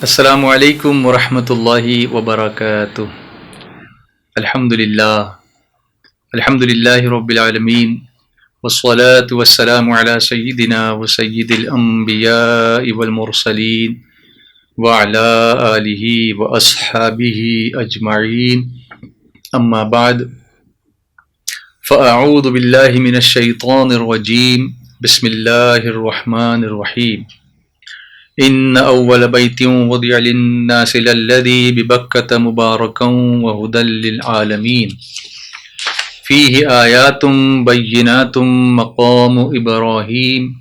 السلام علیکم ورحمۃ اللہ وبرکاتہ۔ الحمد للہ رب العالمین، والصلاة والسلام علی سیدنا وسید الانبیاء والمرسلین وعلی آلہ واصحابہ اجمعین، اما بعد فاعوذ باللہ من الشیطان الرجیم، بسم اللہ الرحمن الرحیم۔ ان اول بیت وضع للناس للذی ببکۃ مبارکا وہدی للعالمین، فیہ آیات بینات مقام ابراہیم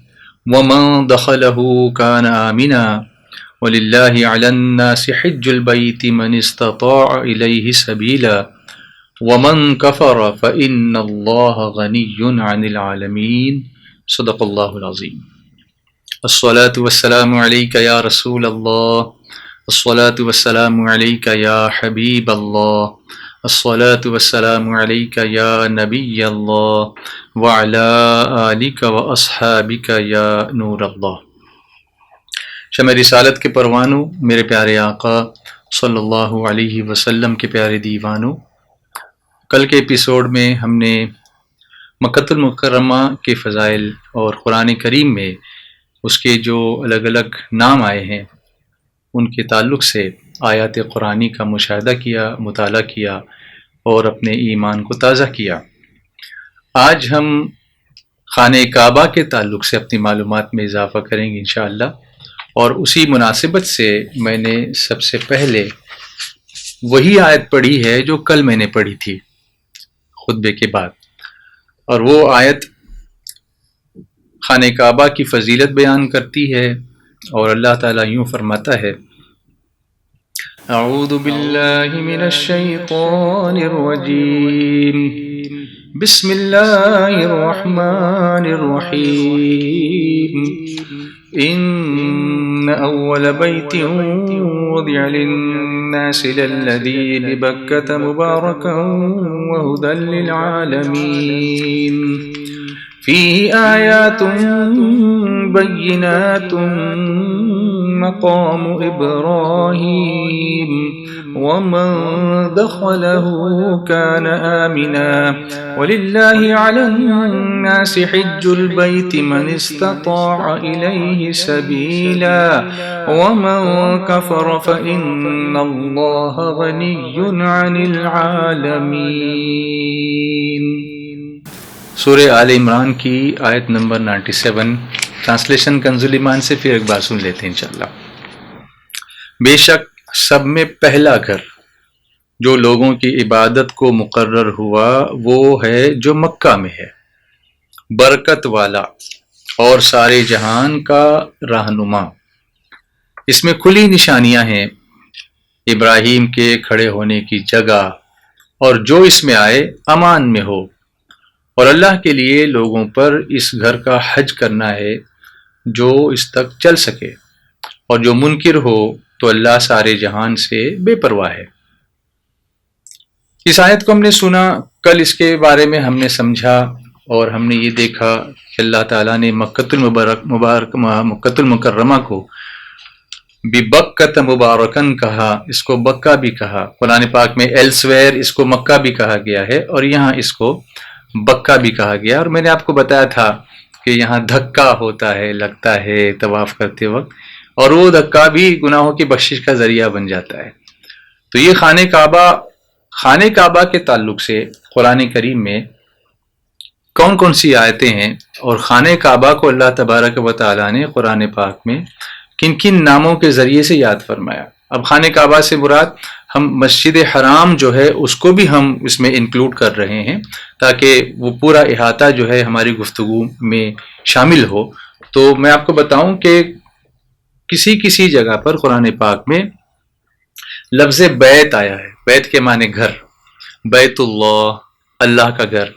ومن دخلہ کان آمنا وللہ علی الناس حج البیت من استطاع الیہ سبیلا ومن کفر فإن اللہ غنی عن العالمین، صدق اللہ العظیم۔ الصلاة والسلام علیک یا رسول اللہ، الصلاة والسلام علیک یا حبیب اللہ، الصلاة والسلام علیک یا نبی اللہ وعلی آلک واصحابک یا نور اللہ۔ شمع رسالت کے پروانوں، میرے پیارے آقا صلی اللہ علیہ وسلم کے پیارے دیوانوں، کل کے ایپیسوڈ میں ہم نے مکۃ المکرمہ کے فضائل اور قرآن کریم میں اس کے جو الگ الگ نام آئے ہیں ان کے تعلق سے آیات قرآنی کا مشاہدہ کیا، مطالعہ کیا اور اپنے ایمان کو تازہ کیا۔ آج ہم خانہ کعبہ کے تعلق سے اپنی معلومات میں اضافہ کریں گے انشاءاللہ، اور اسی مناسبت سے میں نے سب سے پہلے وہی آیت پڑھی ہے جو کل میں نے پڑھی تھی خطبے کے بعد، اور وہ آیت خانہ کعبہ کی فضیلت بیان کرتی ہے، اور اللہ تعالیٰ یوں فرماتا ہے: اعوذ باللہ من الشیطان الرجیم، بسم اللہ الرحمن الرحیم، ان اول بیت وضع للناس للذی ببکۃ مبارکا وہدی للعالمین، فیہ آیات بینات مقام ابراہیم ومن دخلہ کان آمنا وللہ علی الناس حج البیت من استطاع الیہ سبیلا ومن کفر فإن اللہ غنی عن العالمین۔ سورہ آل عمران کی آیت نمبر 97، ٹرانسلیشن کنز الایمان سے پھر ایک بار سن لیتے ہیں انشاءاللہ۔ بے شک سب میں پہلا گھر جو لوگوں کی عبادت کو مقرر ہوا وہ ہے جو مکہ میں ہے، برکت والا اور سارے جہان کا رہنما۔ اس میں کھلی نشانیاں ہیں ابراہیم کے کھڑے ہونے کی جگہ، اور جو اس میں آئے امان میں ہو، اور اللہ کے لیے لوگوں پر اس گھر کا حج کرنا ہے جو اس تک چل سکے، اور جو منکر ہو تو اللہ سارے جہان سے بے پرواہ ہے۔ اس آیت کو ہم نے سنا، کل اس کے بارے میں ہم نے سمجھا، اور ہم نے یہ دیکھا کہ اللہ تعالیٰ نے مکۃ المکرمہ کو ببکۃ مبارکن کہا، اس کو بکہ بھی کہا، قرآن پاک میں ایلسویئر اس کو مکہ بھی کہا گیا ہے، اور یہاں اس کو بکہ بھی کہا گیا۔ اور میں نے آپ کو بتایا تھا کہ یہاں دھکا ہوتا ہے، لگتا ہے طواف کرتے وقت، اور وہ دھکا بھی گناہوں کی بخشش کا ذریعہ بن جاتا ہے۔ تو یہ خانہ کعبہ کے تعلق سے قرآن کریم میں کون کون سی آیتیں ہیں، اور خانہ کعبہ کو اللہ تبارک و تعالیٰ نے قرآن پاک میں کن کن ناموں کے ذریعے سے یاد فرمایا۔ اب خانہ کعبہ سے مراد ہم مسجد حرام جو ہے اس کو بھی ہم اس میں انکلوڈ کر رہے ہیں، تاکہ وہ پورا احاطہ جو ہے ہماری گفتگو میں شامل ہو۔ تو میں آپ کو بتاؤں کہ کسی جگہ پر قرآن پاک میں لفظ بیت آیا ہے، بیت کے معنی گھر، بیت اللہ، اللہ کا گھر۔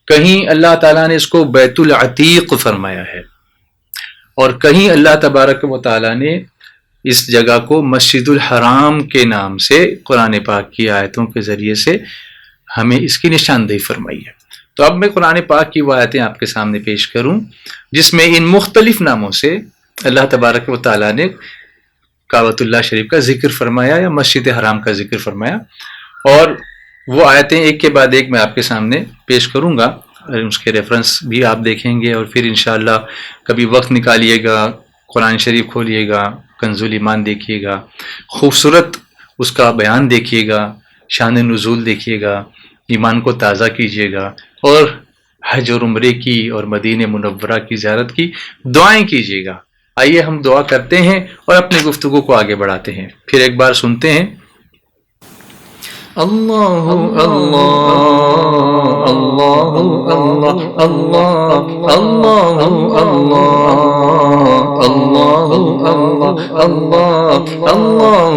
کہیں اللہ تعالیٰ نے اس کو بیت العتیق فرمایا ہے، اور کہیں اللہ تبارک و تعالیٰ نے اس جگہ کو مسجد الحرام کے نام سے قرآن پاک کی آیتوں کے ذریعے سے ہمیں اس کی نشاندہی فرمائی ہے۔ تو اب میں قرآن پاک کی وہ آیتیں آپ کے سامنے پیش کروں جس میں ان مختلف ناموں سے اللہ تبارک و تعالیٰ نے کعبۃ اللہ شریف کا ذکر فرمایا یا مسجد حرام کا ذکر فرمایا، اور وہ آیتیں ایک کے بعد ایک میں آپ کے سامنے پیش کروں گا، اس کے ریفرنس بھی آپ دیکھیں گے، اور پھر انشاءاللہ کبھی وقت نکالیے گا، قرآن شریف کھولیے گا، کنز الایمان دیکھیے گا، خوبصورت اس کا بیان دیکھیے گا، شان نزول دیکھیے گا، ایمان کو تازہ کیجیے گا، اور حج اور عمرے کی اور مدینہ منورہ کی زیارت کی دعائیں کیجیے گا۔ آئیے ہم دعا کرتے ہیں اور اپنی گفتگو کو آگے بڑھاتے ہیں، پھر ایک بار سنتے ہیں۔ اللہ اللہ اللہ اللہ اللہ اللہ اللہ اللہ اللہ اللہ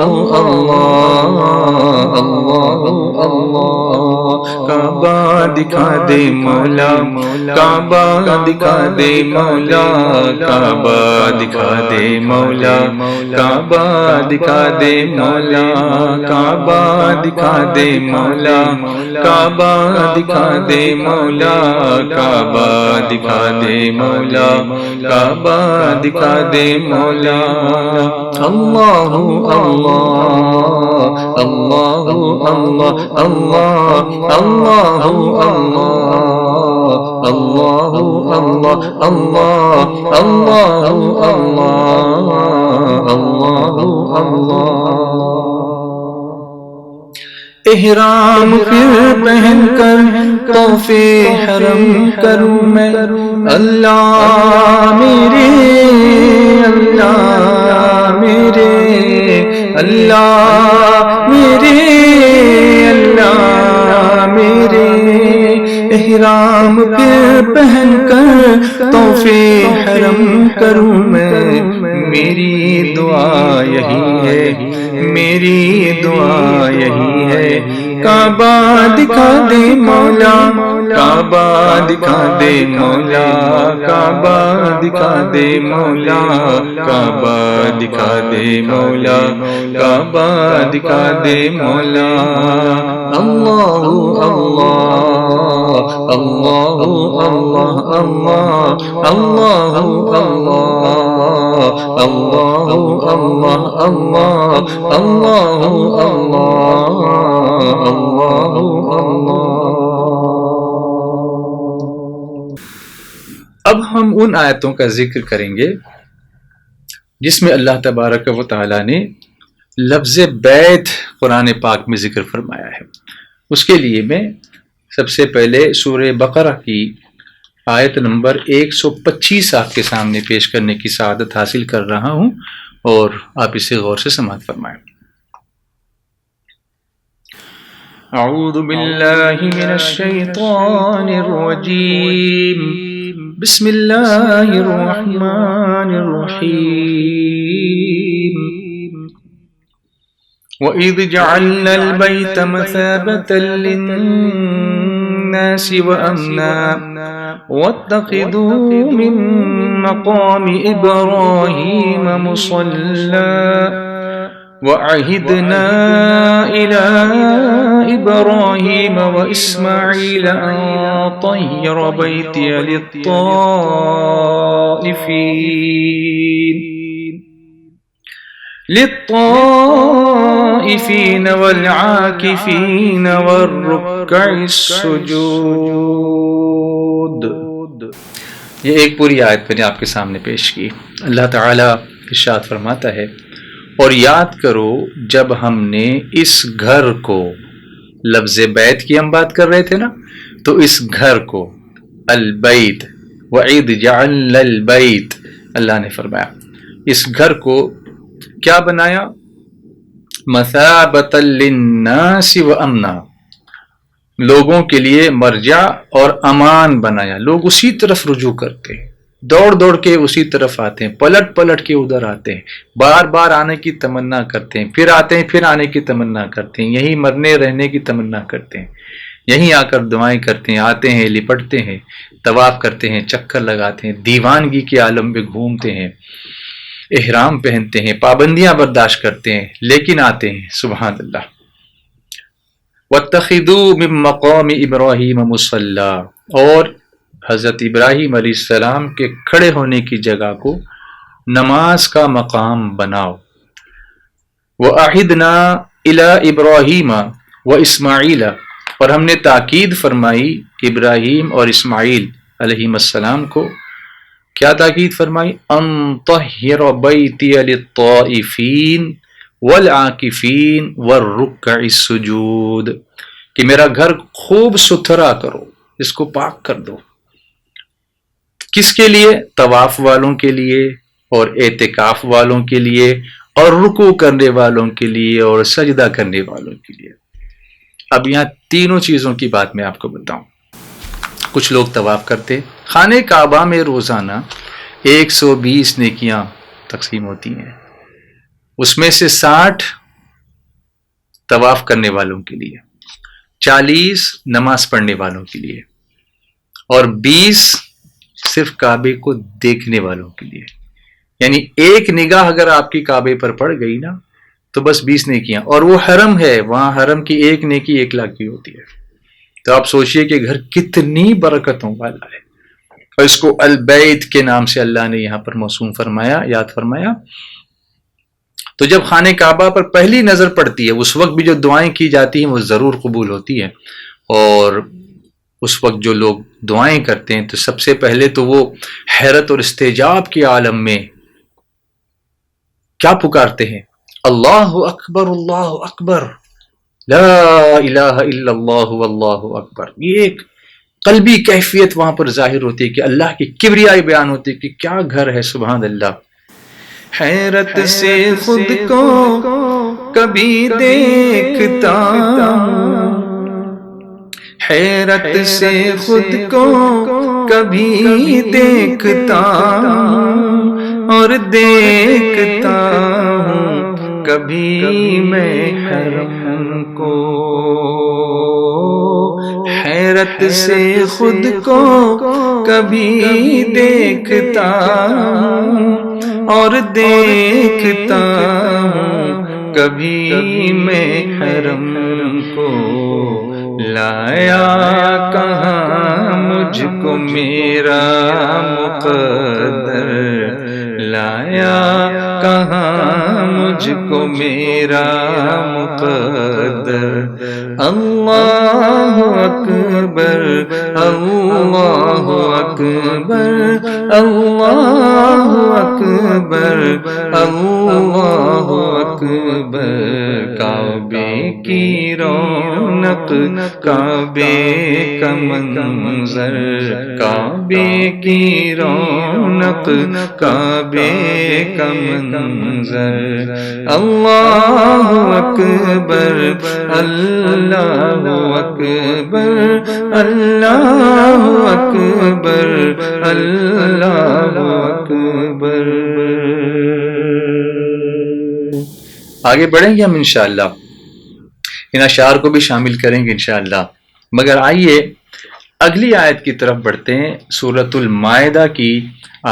اللہ اللہ کعبہ دکھا دے مولا، کعبہ دکھا دے مولا، کعبہ دکھا دے مولا، کعبہ دکھا دے مولا، کعبہ دکھا دے مولا، کعبہ دکھا دے مولا، کعبہ دکھا دے مولا، کعبہ دکھا دے مولا۔ اللہ اللہ اللہ اللہ اللہ اللہ اللہ اللہ اللہ اللہ اللہ اللہ۔ احرام پھر پہن کر طواف حرم کروں میں، اللہ میرے اللہ میرے اللہ میرے اللہ میرے، احرام پھر پہن کر طواف حرم کروں میں، میری دعا یہی ہے، میری دعا یہی ہے، کعبہ دکھا دے مولا، کعبہ دکھا دے مولا، کعبہ دکھا دے مولا، کعبہ دکھا دے مولا، کعبہ دکھا دے مولا۔ اللہ اللہ اللہ اللہ اللہ اللہ اللہ اللہ اللہ اللہ اللہ۔ اب ہم ان آیتوں کا ذکر کریں گے جس میں اللہ تبارک و تعالیٰ نے لفظ بیت قرآن پاک میں ذکر فرمایا ہے۔ اس کے لیے میں سب سے پہلے سورہ بقرہ کی آیت نمبر 125 آپ کے سامنے پیش کرنے کی سعادت حاصل کر رہا ہوں، اور آپ اسے غور سے سماعت فرمائیں۔ اعوذ باللہ من الشیطان الرجیم، بسم اللہ الرحمن الرحیم۔ وَإِذْ جَعَلْنَا الْبَيْتَ مَثَابَةً لِلنَّاسِ وَأَمْنًا وَاتَّخِذُوا مِن مَّقَامِ إِبْرَاهِيمَ مُصَلًّى وَعَهِدْنَا إِلَىٰ إِبْرَاهِيمَ وَإِسْمَاعِيلَ أَن طَهِّرَ بَيْتِيَ للطائفين والعاكفين والركع السجود۔ یہ ایک پوری آیت میں نے آپ کے سامنے پیش کی۔ اللہ تعالیٰ ارشاد فرماتا ہے، اور یاد کرو جب ہم نے اس گھر کو، لفظ بیت کی ہم بات کر رہے تھے نا، تو اس گھر کو البیت، وَإِذْ جَعَلْنَا الْبَيْتَ، اللہ نے فرمایا اس گھر کو کیا بنایا؟ مثابۃ للناس وامنا، لوگوں کے لیے مرجع اور امان بنایا۔ لوگ اسی طرف رجوع کرتے ہیں، دوڑ دوڑ کے اسی طرف آتے ہیں، پلٹ پلٹ کے ادھر آتے ہیں، بار بار آنے کی تمنا کرتے ہیں، پھر آتے ہیں، پھر آنے کی تمنا کرتے ہیں، یہیں مرنے رہنے کی تمنا کرتے ہیں، یہیں آ کر دعائیں کرتے ہیں، آتے ہیں، لپٹتے ہیں، طواف کرتے ہیں، چکر لگاتے ہیں، دیوانگی کے عالم میں گھومتے ہیں، احرام پہنتے ہیں، پابندیاں برداشت کرتے ہیں، لیکن آتے ہیں۔ سبحان اللہ۔ وَاتَّخِذُوا مِن مَّقَامِ إِبْرَاهِيمَ مُصَلًّى، اور حضرت ابراہیم علیہ السلام کے کھڑے ہونے کی جگہ کو نماز کا مقام بناؤ۔ وَأَعِدْنَا إِلَىٰ إِبْرَاهِيمَ وَإِسْمَاعِيلَ، اور ہم نے تاکید فرمائی ابراہیم اور اسماعیل علیہم السلام کو. کیا تاکید فرمائی؟ ان طہر بیتی للطائفین والعاکفین والرکع السجود، کہ میرا گھر خوب ستھرا کرو، اس کو پاک کر دو. کس کے لیے؟ طواف والوں کے لیے اور اعتکاف والوں کے لیے اور رکوع کرنے والوں کے لیے اور سجدہ کرنے والوں کے لیے. اب یہاں تینوں چیزوں کی بات میں آپ کو بتاؤں. کچھ لوگ طواف کرتے، خانہ کعبہ میں روزانہ 120 نیکیاں تقسیم ہوتی ہیں، اس میں سے 60 طواف کرنے والوں کے لیے، 40 نماز پڑھنے والوں کے لیے اور 20 صرف کعبے کو دیکھنے والوں کے لیے. یعنی ایک نگاہ اگر آپ کی کعبے پر پڑ گئی نا تو بس 20 نیکیاں. اور وہ حرم ہے، وہاں حرم کی ایک نیکی 1 لاکھ کی ہوتی ہے. تو آپ سوچئے کہ گھر کتنی برکتوں والا ہے. اور اس کو البیت کے نام سے اللہ نے یہاں پر موسوم فرمایا، یاد فرمایا. تو جب خانہ کعبہ پر پہلی نظر پڑتی ہے اس وقت بھی جو دعائیں کی جاتی ہیں وہ ضرور قبول ہوتی ہیں. اور اس وقت جو لوگ دعائیں کرتے ہیں تو سب سے پہلے تو وہ حیرت اور استعجاب کے عالم میں کیا پکارتے ہیں؟ اللہ اکبر اللہ اکبر، لا الہ الا اللہ واللہ اکبر. یہ ایک قلبی کیفیت وہاں پر ظاہر ہوتی ہے کہ اللہ کی کبریائی بیان ہوتی ہے کہ کیا گھر ہے. سبحان اللہ. حیرت سے خود کو کبھی دیکھتا، حیرت سے خود کو کبھی دیکھتا اور دیکھتا ہوں کبھی میں حرم کو. حیرت سے خود کو کبھی دیکھتا اور دیکھتا ہوں کبھی میں حرم کو. لایا کہاں مجھ کو میرا مقدر، لایا کہاں مجھ کو میرا مقدر. اللہ اکبر اللہ اکبر اللہ اکبر اللہ اکبر. کعبے کی رونق کعبے کا منظر، کعبے کی رونق کعبے کا منظر. اللہ اکبر اللہ اکبر اللہ اکبر اللہ اکبر. آگے بڑھیں گے ہم انشاءاللہ، ان اشعار کو بھی شامل کریں گے انشاءاللہ. مگر آئیے اگلی آیت کی طرف بڑھتے ہیں، سورۃ المائدہ کی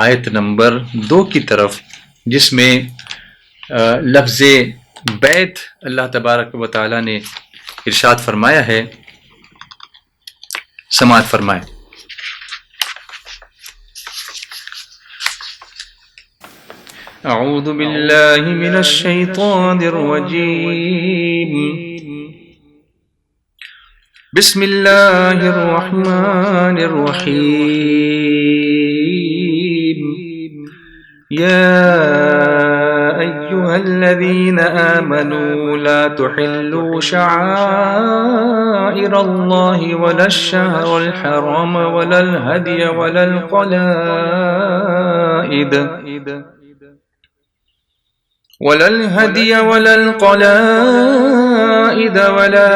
آیت نمبر 2 کی طرف، جس میں لفظ بیت اللہ تبارک و تعالی نے ارشاد فرمایا ہے. سماعت فرمائیں. اعوذ باللہ من الشیطان الرجیم، بسم اللہ الرحمن الرحیم. یا أيها الذين آمنوا لا تحلوا شعائر الله ولا الشهر الحرام ولا الهدي ولا القلائد ولا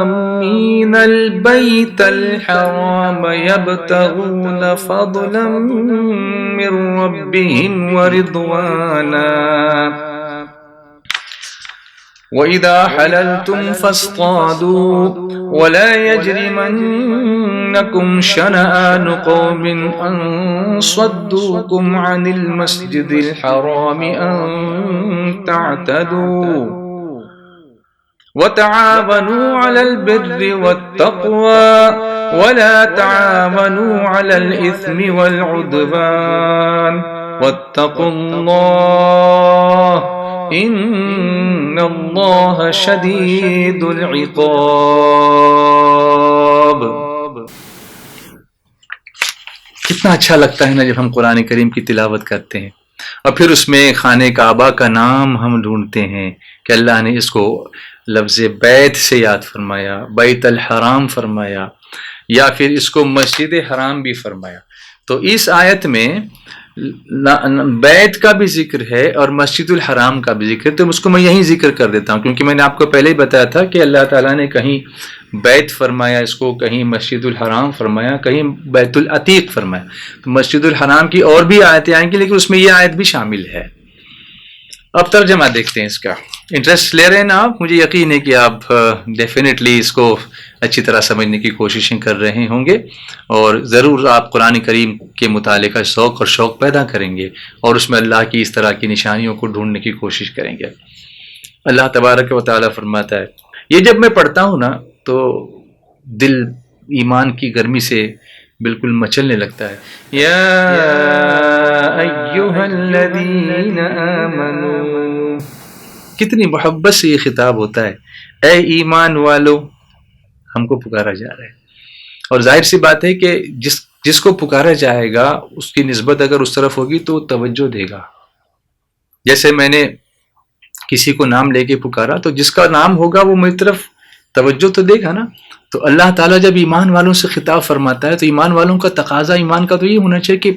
آمين البيت الحرام يبتغون فضلا من ربهم ورضوانا وإذا حللتم فاصطادوا ولا يجرمنكم شنآن قوم أن صدوكم عن المسجد الحرام أن تعتدوا وتعاونوا على البر والتقوى ولا تعاونوا على الإثم والعدوان واتقوا اللہ ان اللہ شدید العقاب. کتنا اچھا لگتا ہے نا جب ہم قرآن کریم کی تلاوت کرتے ہیں اور پھر اس میں خانہ کعبہ کا نام ہم ڈھونڈتے ہیں کہ اللہ نے اس کو لفظ بیت سے یاد فرمایا، بیت الحرام فرمایا، یا پھر اس کو مسجد حرام بھی فرمایا. تو اس آیت میں بیت کا بھی ذکر ہے اور مسجد الحرام کا بھی ذکر ہے. تو اس کو میں یہیں ذکر کر دیتا ہوں کیونکہ میں نے آپ کو پہلے ہی بتایا تھا کہ اللہ تعالیٰ نے کہیں بیت فرمایا اس کو، کہیں مسجد الحرام فرمایا، کہیں بیت العتیق فرمایا. تو مسجد الحرام کی اور بھی آیتیں آئیں گی لیکن اس میں یہ آیت بھی شامل ہے. اب ترجمہ دیکھتے ہیں اس کا. انٹرسٹ لے رہے ہیں نا آپ؟ مجھے یقین ہے کہ آپ ڈیفینیٹلی اس کو اچھی طرح سمجھنے کی کوششیں کر رہے ہوں گے اور ضرور آپ قرآن کریم کے مطالعے کا ذوق اور شوق پیدا کریں گے اور اس میں اللہ کی اس طرح کی نشانیوں کو ڈھونڈنے کی کوشش کریں گے. اللہ تبارک و تعالیٰ فرماتا ہے، یہ جب میں پڑھتا ہوں نا تو دل ایمان کی گرمی سے بالکل مچلنے لگتا ہے. یا ایھا الذین آمنوا، کتنی محبت سے یہ خطاب ہوتا ہے، اے ایمان والو. ہم کو پکارا جا رہا ہے اور ظاہر سی بات ہے کہ جس کو پکارا جائے گا اس کی نسبت اگر اس طرف ہوگی تو توجہ دے گا. جیسے میں نے کسی کو نام لے کے پکارا تو جس کا نام ہوگا وہ میری طرف توجہ تو دے گا نا. تو اللہ تعالیٰ جب ایمان والوں سے خطاب فرماتا ہے تو ایمان والوں کا تقاضا ایمان کا تو یہ ہونا چاہیے کہ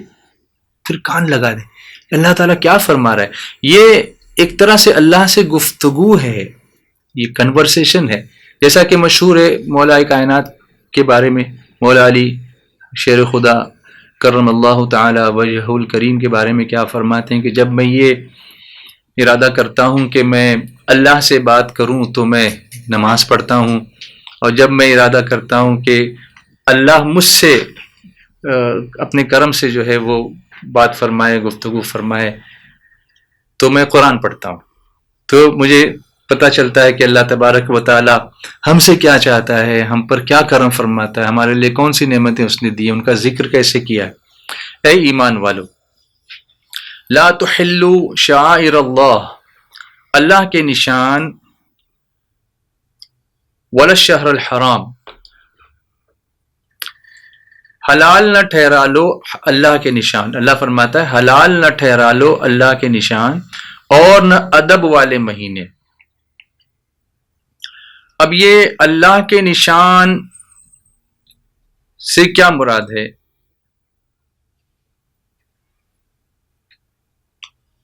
پھر کان لگا دیں اللہ تعالیٰ کیا فرما رہا ہے. یہ ایک طرح سے اللہ سے گفتگو ہے، یہ کنورسیشن ہے. جیسا کہ مشہور ہے مولا کائنات کے بارے میں، مولا علی شیر خدا کرم اللہ تعالی وجہ الکریم کے بارے میں کیا فرماتے ہیں کہ جب میں یہ ارادہ کرتا ہوں کہ میں اللہ سے بات کروں تو میں نماز پڑھتا ہوں، اور جب میں ارادہ کرتا ہوں کہ اللہ مجھ سے اپنے کرم سے جو ہے وہ بات فرمائے، گفتگو فرمائے، تو میں قرآن پڑھتا ہوں. تو مجھے پتہ چلتا ہے کہ اللہ تبارک و تعالی ہم سے کیا چاہتا ہے، ہم پر کیا کرم فرماتا ہے، ہمارے لیے کون سی نعمتیں اس نے دی ہیں، ان کا ذکر کیسے کیا ہے. اے ایمان والو، لا تحلوا شعائر اللہ، اللہ کے نشان، ولا الشہر الحرام، حلال نہ ٹھہرا لو اللہ کے نشان. اللہ فرماتا ہے حلال نہ ٹھہرا لو اللہ کے نشان اور نہ ادب والے مہینے. اب یہ اللہ کے نشان سے کیا مراد ہے؟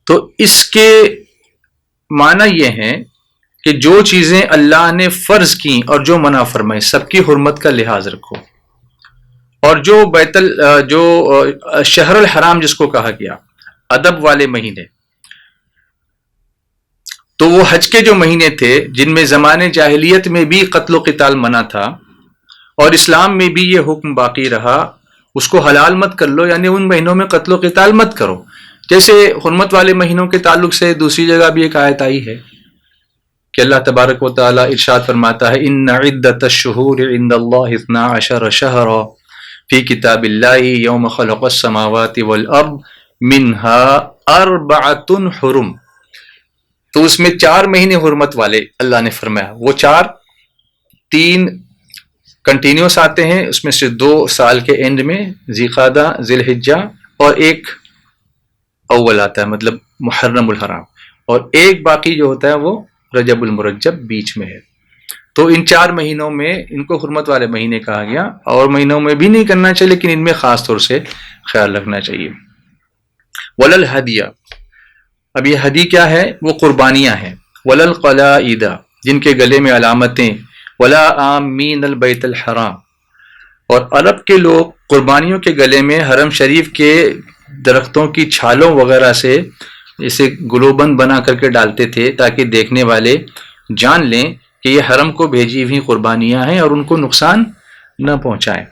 تو اس کے معنی یہ ہے کہ جو چیزیں اللہ نے فرض کی اور جو منع فرمائی سب کی حرمت کا لحاظ رکھو. اور جو جو شہر الحرام جس کو کہا گیا ادب والے مہینے، تو وہ حج کے جو مہینے تھے جن میں زمانے جاہلیت میں بھی قتل و قتال منع تھا اور اسلام میں بھی یہ حکم باقی رہا، اس کو حلال مت کر لو، یعنی ان مہینوں میں قتل و قتال مت کرو. جیسے حرمت والے مہینوں کے تعلق سے دوسری جگہ بھی ایک آیت آئی ہے کہ اللہ تبارک و تعالی ارشاد فرماتا ہے ان عدت الشہور عند اللہ 12 شہرا فی کتاب اللہ یوم خلق السماوات والارض منها 4 حرم. تو اس میں 4 مہینے حرمت والے اللہ نے فرمایا. وہ 3 کنٹینیوس آتے ہیں، اس میں سے 2 سال کے اینڈ میں ذی قعدہ، ذی الحجہ، اور 1 اول آتا ہے مطلب محرم الحرام، اور 1 باقی جو ہوتا ہے وہ رجب المرجب بیچ میں ہے. تو ان 4 مہینوں میں ان کو حرمت والے مہینے کہا گیا، اور مہینوں میں بھی نہیں کرنا چاہیے لیکن ان میں خاص طور سے خیال رکھنا چاہیے. ولل ہدیہ، اب یہ ہدی کیا ہے؟ وہ قربانیاں ہیں. ولل قلائد، جن کے گلے میں علامتیں. ولا آمین البیت الحرام، اور عرب کے لوگ قربانیوں کے گلے میں حرم شریف کے درختوں کی چھالوں وغیرہ سے اسے گلوبند بنا کر کے ڈالتے تھے تاکہ دیکھنے والے جان لیں کہ یہ حرم کو بھیجی ہوئی قربانیاں ہیں اور ان کو نقصان نہ پہنچائیں.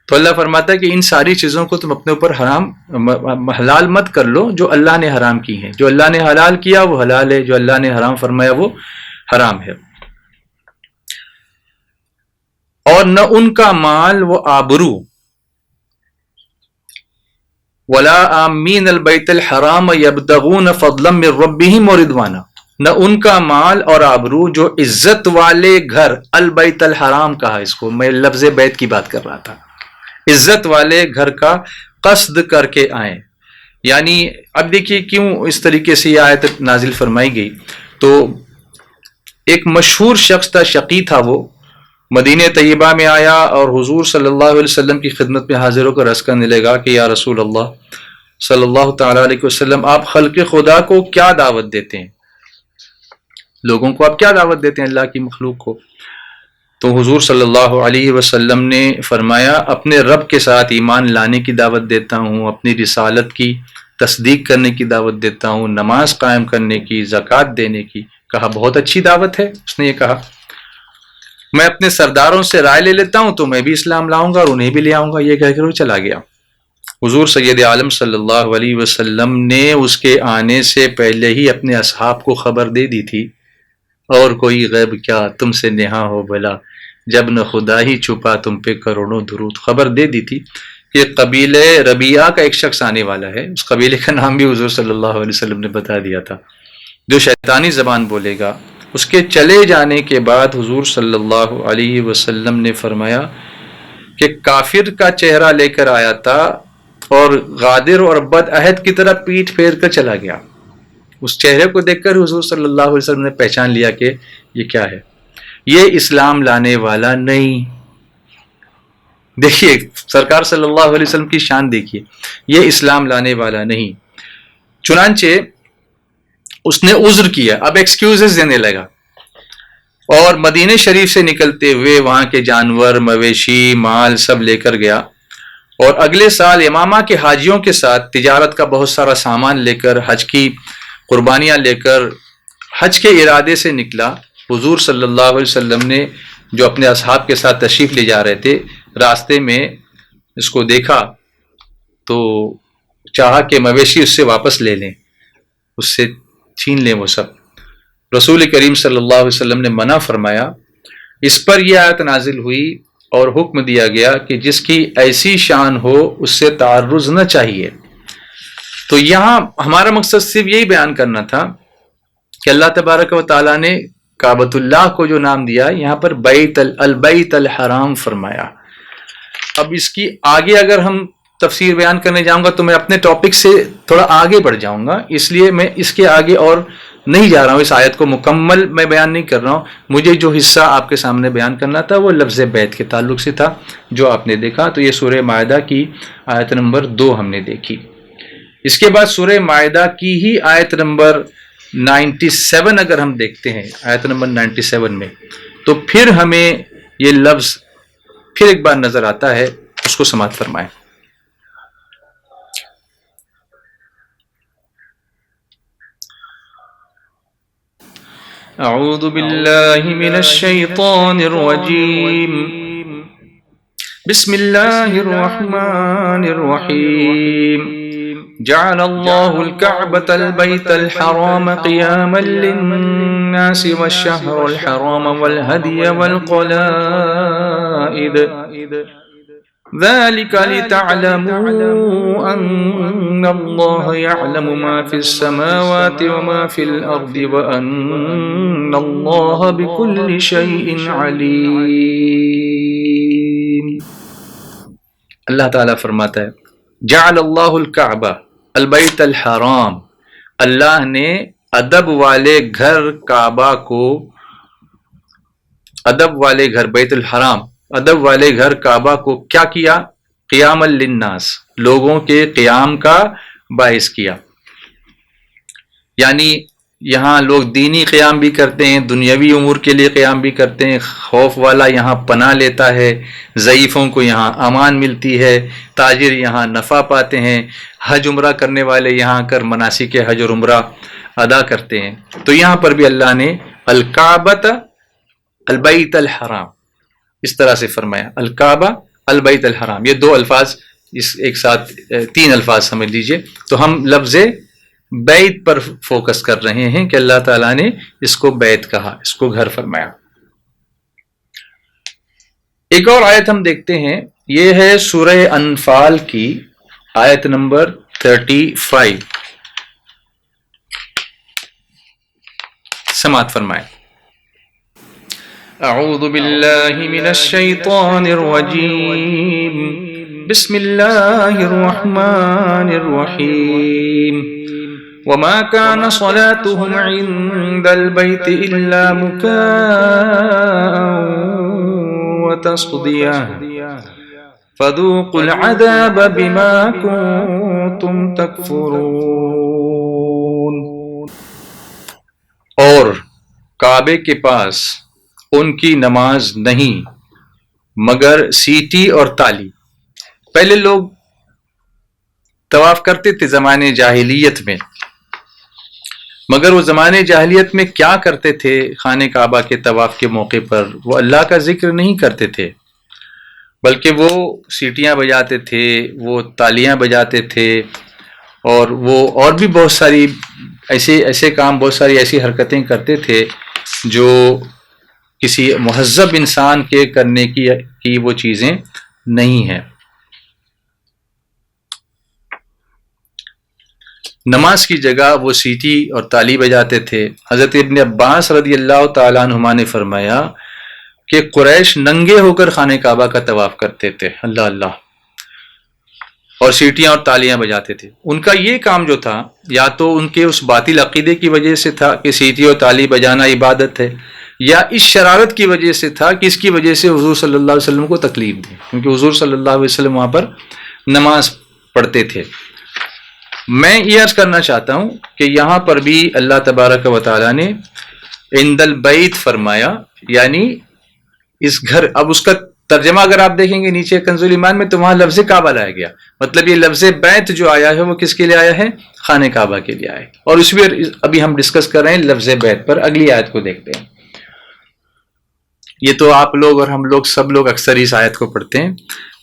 تو اللہ فرماتا ہے کہ ان ساری چیزوں کو تم اپنے اوپر حلال مت کر لو جو اللہ نے حرام کی ہیں. جو اللہ نے حلال کیا وہ حلال ہے، جو اللہ نے حرام فرمایا وہ حرام ہے. اور نہ ان کا مال وہ آبرو، ولا آمین البیت الحرام یبتغون فضلا من ربہم ورضوانا، نہ ان کا مال اور آبرو جو عزت والے گھر، البیت الحرام کہا اس کو، میں لفظ بیت کی بات کر رہا تھا، عزت والے گھر کا قصد کر کے آئیں. یعنی اب دیکھیے کیوں اس طریقے سے یہ آیت نازل فرمائی گئی. تو ایک مشہور شخص تھا، شقی تھا، وہ مدینہ طیبہ میں آیا اور حضور صلی اللہ علیہ وسلم کی خدمت میں حاضر ہو کر عرض کرنے لگا کہ یا رسول اللہ صلی اللہ تعالی علیہ وسلم، آپ خلق خدا کو کیا دعوت دیتے ہیں؟ لوگوں کو آپ کیا دعوت دیتے ہیں، اللہ کی مخلوق کو؟ تو حضور صلی اللہ علیہ وسلم نے فرمایا اپنے رب کے ساتھ ایمان لانے کی دعوت دیتا ہوں، اپنی رسالت کی تصدیق کرنے کی دعوت دیتا ہوں، نماز قائم کرنے کی، زکوٰۃ دینے کی. کہا بہت اچھی دعوت ہے. اس نے یہ کہا میں اپنے سرداروں سے رائے لے لیتا ہوں تو میں بھی اسلام لاؤں گا اور انہیں بھی لے آؤں گا. یہ کہہ کر وہ چلا گیا. حضور سید عالم صلی اللہ علیہ وسلم نے اس کے آنے سے پہلے ہی اپنے اصحاب کو خبر دے دی تھی، اور کوئی غیب کیا تم سے نہا ہو بھلا، جب نہ خدا ہی چھپا تم پہ کروڑوں درود. خبر دے دی تھی کہ قبیلہ ربیعہ کا ایک شخص آنے والا ہے. اس قبیلے کا نام بھی حضور صلی اللہ علیہ وسلم نے بتا دیا تھا، جو شیطانی زبان بولے گا. اس کے چلے جانے کے بعد حضور صلی اللہ علیہ وسلم نے فرمایا کہ کافر کا چہرہ لے کر آیا تھا اور غادر اور بد عہد کی طرح پیٹھ پھیر کر چلا گیا. اس چہرے کو دیکھ کر حضور صلی اللہ علیہ وسلم نے پہچان لیا کہ یہ کیا ہے، یہ اسلام لانے والا نہیں. دیکھیے سرکار صلی اللہ علیہ وسلم کی شان دیکھیے، یہ اسلام لانے والا نہیں. چنانچہ اس نے عذر کیا، اب ایکسکیوزز دینے لگا، اور مدینہ شریف سے نکلتے ہوئے وہاں کے جانور، مویشی، مال سب لے کر گیا. اور اگلے سال یمامہ کے حاجیوں کے ساتھ تجارت کا بہت سارا سامان لے کر، حج کی قربانیاں لے کر حج کے ارادے سے نکلا. حضور صلی اللہ علیہ وسلم نے جو اپنے اصحاب کے ساتھ تشریف لے جا رہے تھے، راستے میں اس کو دیکھا تو چاہا کہ مویشی اس سے واپس لے لیں، اس سے چھین لیں وہ سب. رسول کریم صلی اللہ علیہ وسلم نے منع فرمایا. اس پر یہ آیت نازل ہوئی اور حکم دیا گیا کہ جس کی ایسی شان ہو اس سے تعرض نہ چاہیے. تو یہاں ہمارا مقصد صرف یہی بیان کرنا تھا کہ اللہ تبارک و تعالیٰ نے کعبۃ اللہ کو جو نام دیا، یہاں پر البیت الحرام فرمایا. اب اس کی آگے اگر ہم تفسیر بیان کرنے جاؤں گا تو میں اپنے ٹاپک سے تھوڑا آگے بڑھ جاؤں گا، اس لیے میں اس کے آگے اور نہیں جا رہا ہوں. اس آیت کو مکمل میں بیان نہیں کر رہا ہوں. مجھے جو حصہ آپ کے سامنے بیان کرنا تھا وہ لفظ بیت کے تعلق سے تھا جو آپ نے دیکھا. تو یہ سورہ مائدہ کی آیت نمبر 2 ہم نے دیکھی. اس کے بعد سورہ مائدہ کی ہی آیت نمبر 97 اگر ہم دیکھتے ہیں، آیت نمبر 97 میں، تو پھر ہمیں یہ لفظ پھر ایک بار نظر آتا ہے. اس کو سماعت فرمائیں. اعوذ باللہ من الشیطان الرجیم، بسم اللہ الرحمن الرحیم. جعل اللہ الكعبة البیت الحرام قیاما للناس والشہر الحرام والہدی والقلائد ذلك لتعلموا أن الله يعلم ما في السماوات وما في الأرض وأن الله بكل شيء عليم. اللہ تعالیٰ فرماتا ہے جعل اللہ الکعبہ البیت الحرام، اللہ نے ادب والے گھر کعبہ کو، ادب والے گھر بیت الحرام، ادب والے گھر کعبہ کو کیا کیا؟ قیام للناس، لوگوں کے قیام کا باعث کیا. یعنی یہاں لوگ دینی قیام بھی کرتے ہیں، دنیاوی امور کے لیے قیام بھی کرتے ہیں. خوف والا یہاں پناہ لیتا ہے، ضعیفوں کو یہاں امان ملتی ہے، تاجر یہاں نفع پاتے ہیں، حج عمرہ کرنے والے یہاں کر مناسک حج اور عمرہ ادا کرتے ہیں. تو یہاں پر بھی اللہ نے الکعبۃ البیت الحرام اس طرح سے فرمایا، الکعبہ البیت الحرام. یہ دو الفاظ اس ایک ساتھ 3 الفاظ سمجھ لیجئے. تو ہم لفظ بیت پر فوکس کر رہے ہیں کہ اللہ تعالیٰ نے اس کو بیت کہا، اس کو گھر فرمایا. ایک اور آیت ہم دیکھتے ہیں، یہ ہے سورہ انفال کی آیت نمبر 35 سماعت فرمائیں. اعوذ باللہ من الشیطان الرجیم بسم اللہ الرحمن الرحیم وما كان صلاتهم عند البيت إلا مكاء وتصديا فذوقوا العذاب بما كنتم تكفرون. اور کعبے کے پاس ان کی نماز نہیں مگر سیٹی اور تالی. پہلے لوگ طواف کرتے تھے زمانے جاہلیت میں، مگر وہ زمانے جاہلیت میں کیا کرتے تھے؟ خانہ کعبہ کے طواف کے موقع پر وہ اللہ کا ذکر نہیں کرتے تھے، بلکہ وہ سیٹیاں بجاتے تھے، وہ تالیاں بجاتے تھے، اور وہ اور بھی بہت ساری ایسے کام، بہت ساری ایسی حرکتیں کرتے تھے جو کسی مہذب انسان کے کرنے کی وہ چیزیں نہیں ہیں. نماز کی جگہ وہ سیٹی اور تالی بجاتے تھے. حضرت ابن عباس رضی اللہ تعالیٰ عنہما نے فرمایا کہ قریش ننگے ہو کر خانہ کعبہ کا طواف کرتے تھے، اللہ اللہ، اور سیٹیاں اور تالیاں بجاتے تھے. ان کا یہ کام جو تھا یا تو ان کے اس باطل عقیدے کی وجہ سے تھا کہ سیٹی اور تالی بجانا عبادت ہے، یا اس شرارت کی وجہ سے تھا کہ اس کی وجہ سے حضور صلی اللہ علیہ وسلم کو تکلیف دی، کیونکہ حضور صلی اللہ علیہ وسلم وہاں پر نماز پڑھتے تھے. میں یہ عرض کرنا چاہتا ہوں کہ یہاں پر بھی اللہ تبارک و تعالیٰ نے عند البیت فرمایا، یعنی اس گھر. اب اس کا ترجمہ اگر آپ دیکھیں گے نیچے کنز الایمان میں تو وہاں لفظ کعبہ لایا گیا، مطلب یہ لفظ بیت جو آیا ہے وہ کس کے لیے آیا ہے؟ خانہ کعبہ کے لیے آیا ہے. اور اس میں ابھی ہم ڈسکس کر رہے ہیں لفظ بیت پر. اگلی آیت کو دیکھتے ہیں. یہ تو آپ لوگ اور ہم لوگ سب لوگ اکثر اس آیت کو پڑھتے ہیں.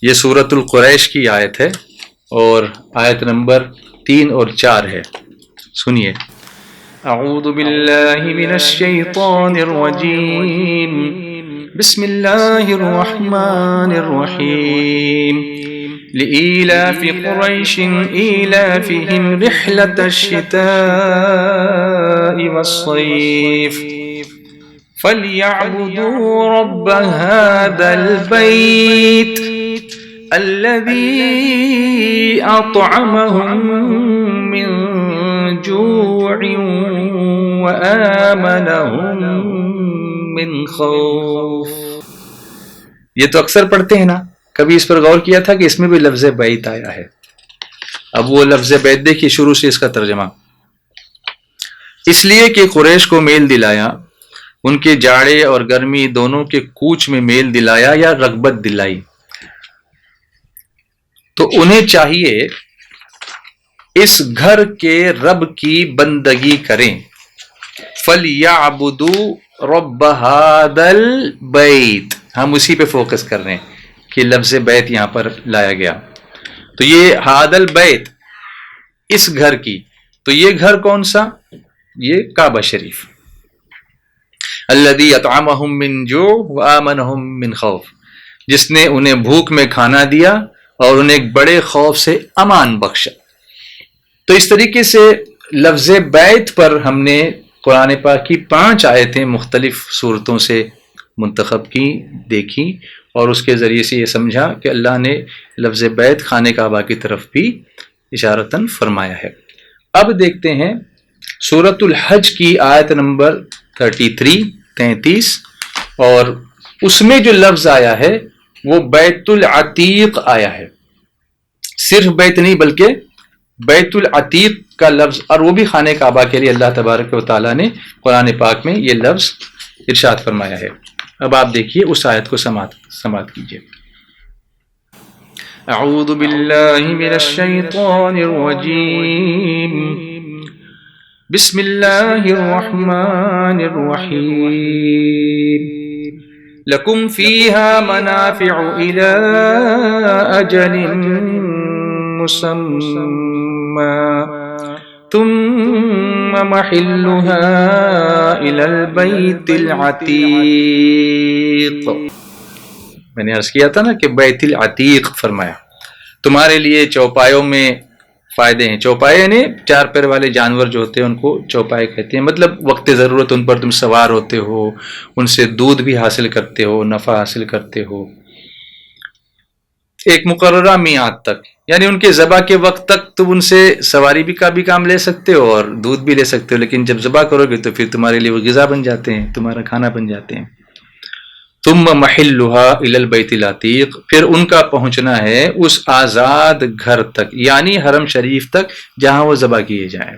یہ سورۃ القریش کی آیت ہے اور آیت نمبر 3 اور 4 ہے. سنیے. اعوذ باللہ من الشیطان الرجیم بسم اللہ الرحمن الرحیم لإیلاف قریش ایلافہم رحلة الشتاء والصیف فَلْيَعْبُدُوا رَبَّ هَذَا الْبَيْتِ الَّذِي أَطْعَمَهُم مِّن جُوعٍ وَآمَنَهُم مِّن خوف. یہ تو اکثر پڑھتے ہیں نا، کبھی اس پر غور کیا تھا کہ اس میں بھی لفظ بیت آیا ہے. اب وہ لفظ بیت دیکھیے شروع سے اس کا ترجمہ. اس لیے کہ قریش کو میل دلایا، ان کے جاڑے اور گرمی دونوں کے کوچ میں میل دلایا یا رغبت دلائی، تو انہیں چاہیے اس گھر کے رب کی بندگی کریں. فَلْيَعْبُدُوا رَبَّ هَذَا الْبَيْتِ. ہم اسی پہ فوکس کر رہے ہیں کہ لفظ بیت یہاں پر لایا گیا. تو یہ هَذَا الْبَيْتِ اس گھر کی، تو یہ گھر کون سا؟ یہ کعبہ شریف. الذی اطعمہم من جوع وآمنہم من خوف، جس نے انہیں بھوک میں کھانا دیا اور انہیں ایک بڑے خوف سے امان بخشا. تو اس طریقے سے لفظ بیت پر ہم نے قرآن پاک کی 5 آیتیں مختلف صورتوں سے منتخب کی، دیکھی، اور اس کے ذریعے سے یہ سمجھا کہ اللہ نے لفظ بیت خانہ کعبہ کی طرف بھی اشارتاً فرمایا ہے. اب دیکھتے ہیں سورۃ الحج کی آیت نمبر 33 اور اس میں جو لفظ آیا ہے وہ بیت العتیق آیا ہے. صرف بیت نہیں بلکہ بیت العتیق کا لفظ، اور وہ بھی خانہ کعبہ کے لیے اللہ تبارک و تعالیٰ نے قرآن پاک میں یہ لفظ ارشاد فرمایا ہے. اب آپ دیکھیے اس آیت کو سماعت کیجیے. اعوذ باللہ من الشیطان الرجیم بسم اللہ الرحمن الرحیم لکم فیہا منافع الی اجل مسمى ثم محلها الی البیت العتیق. میں نے عرض کیا تھا نا کہ بیت العتیق فرمایا. تمہارے لیے چوپایوں میں فائدے ہیں. چوپائے یعنی چار پیر والے جانور جو ہوتے ہیں ان کو چوپائے کہتے ہیں. مطلب وقت ضرورت ان پر تم سوار ہوتے ہو، ان سے دودھ بھی حاصل کرتے ہو، نفع حاصل کرتے ہو ایک مقررہ میعاد تک. یعنی ان کے ذبح کے وقت تک تم ان سے سواری کا بھی کام لے سکتے ہو اور دودھ بھی لے سکتے ہو، لیکن جب ذبح کرو گے تو پھر تمہارے لیے وہ غذا بن جاتے ہیں، تمہارا کھانا بن جاتے ہیں. ثم محلها الى البیت العتیق، پھر ان کا پہنچنا ہے اس آزاد گھر تک، یعنی حرم شریف تک جہاں وہ ذبح کیے جائیں.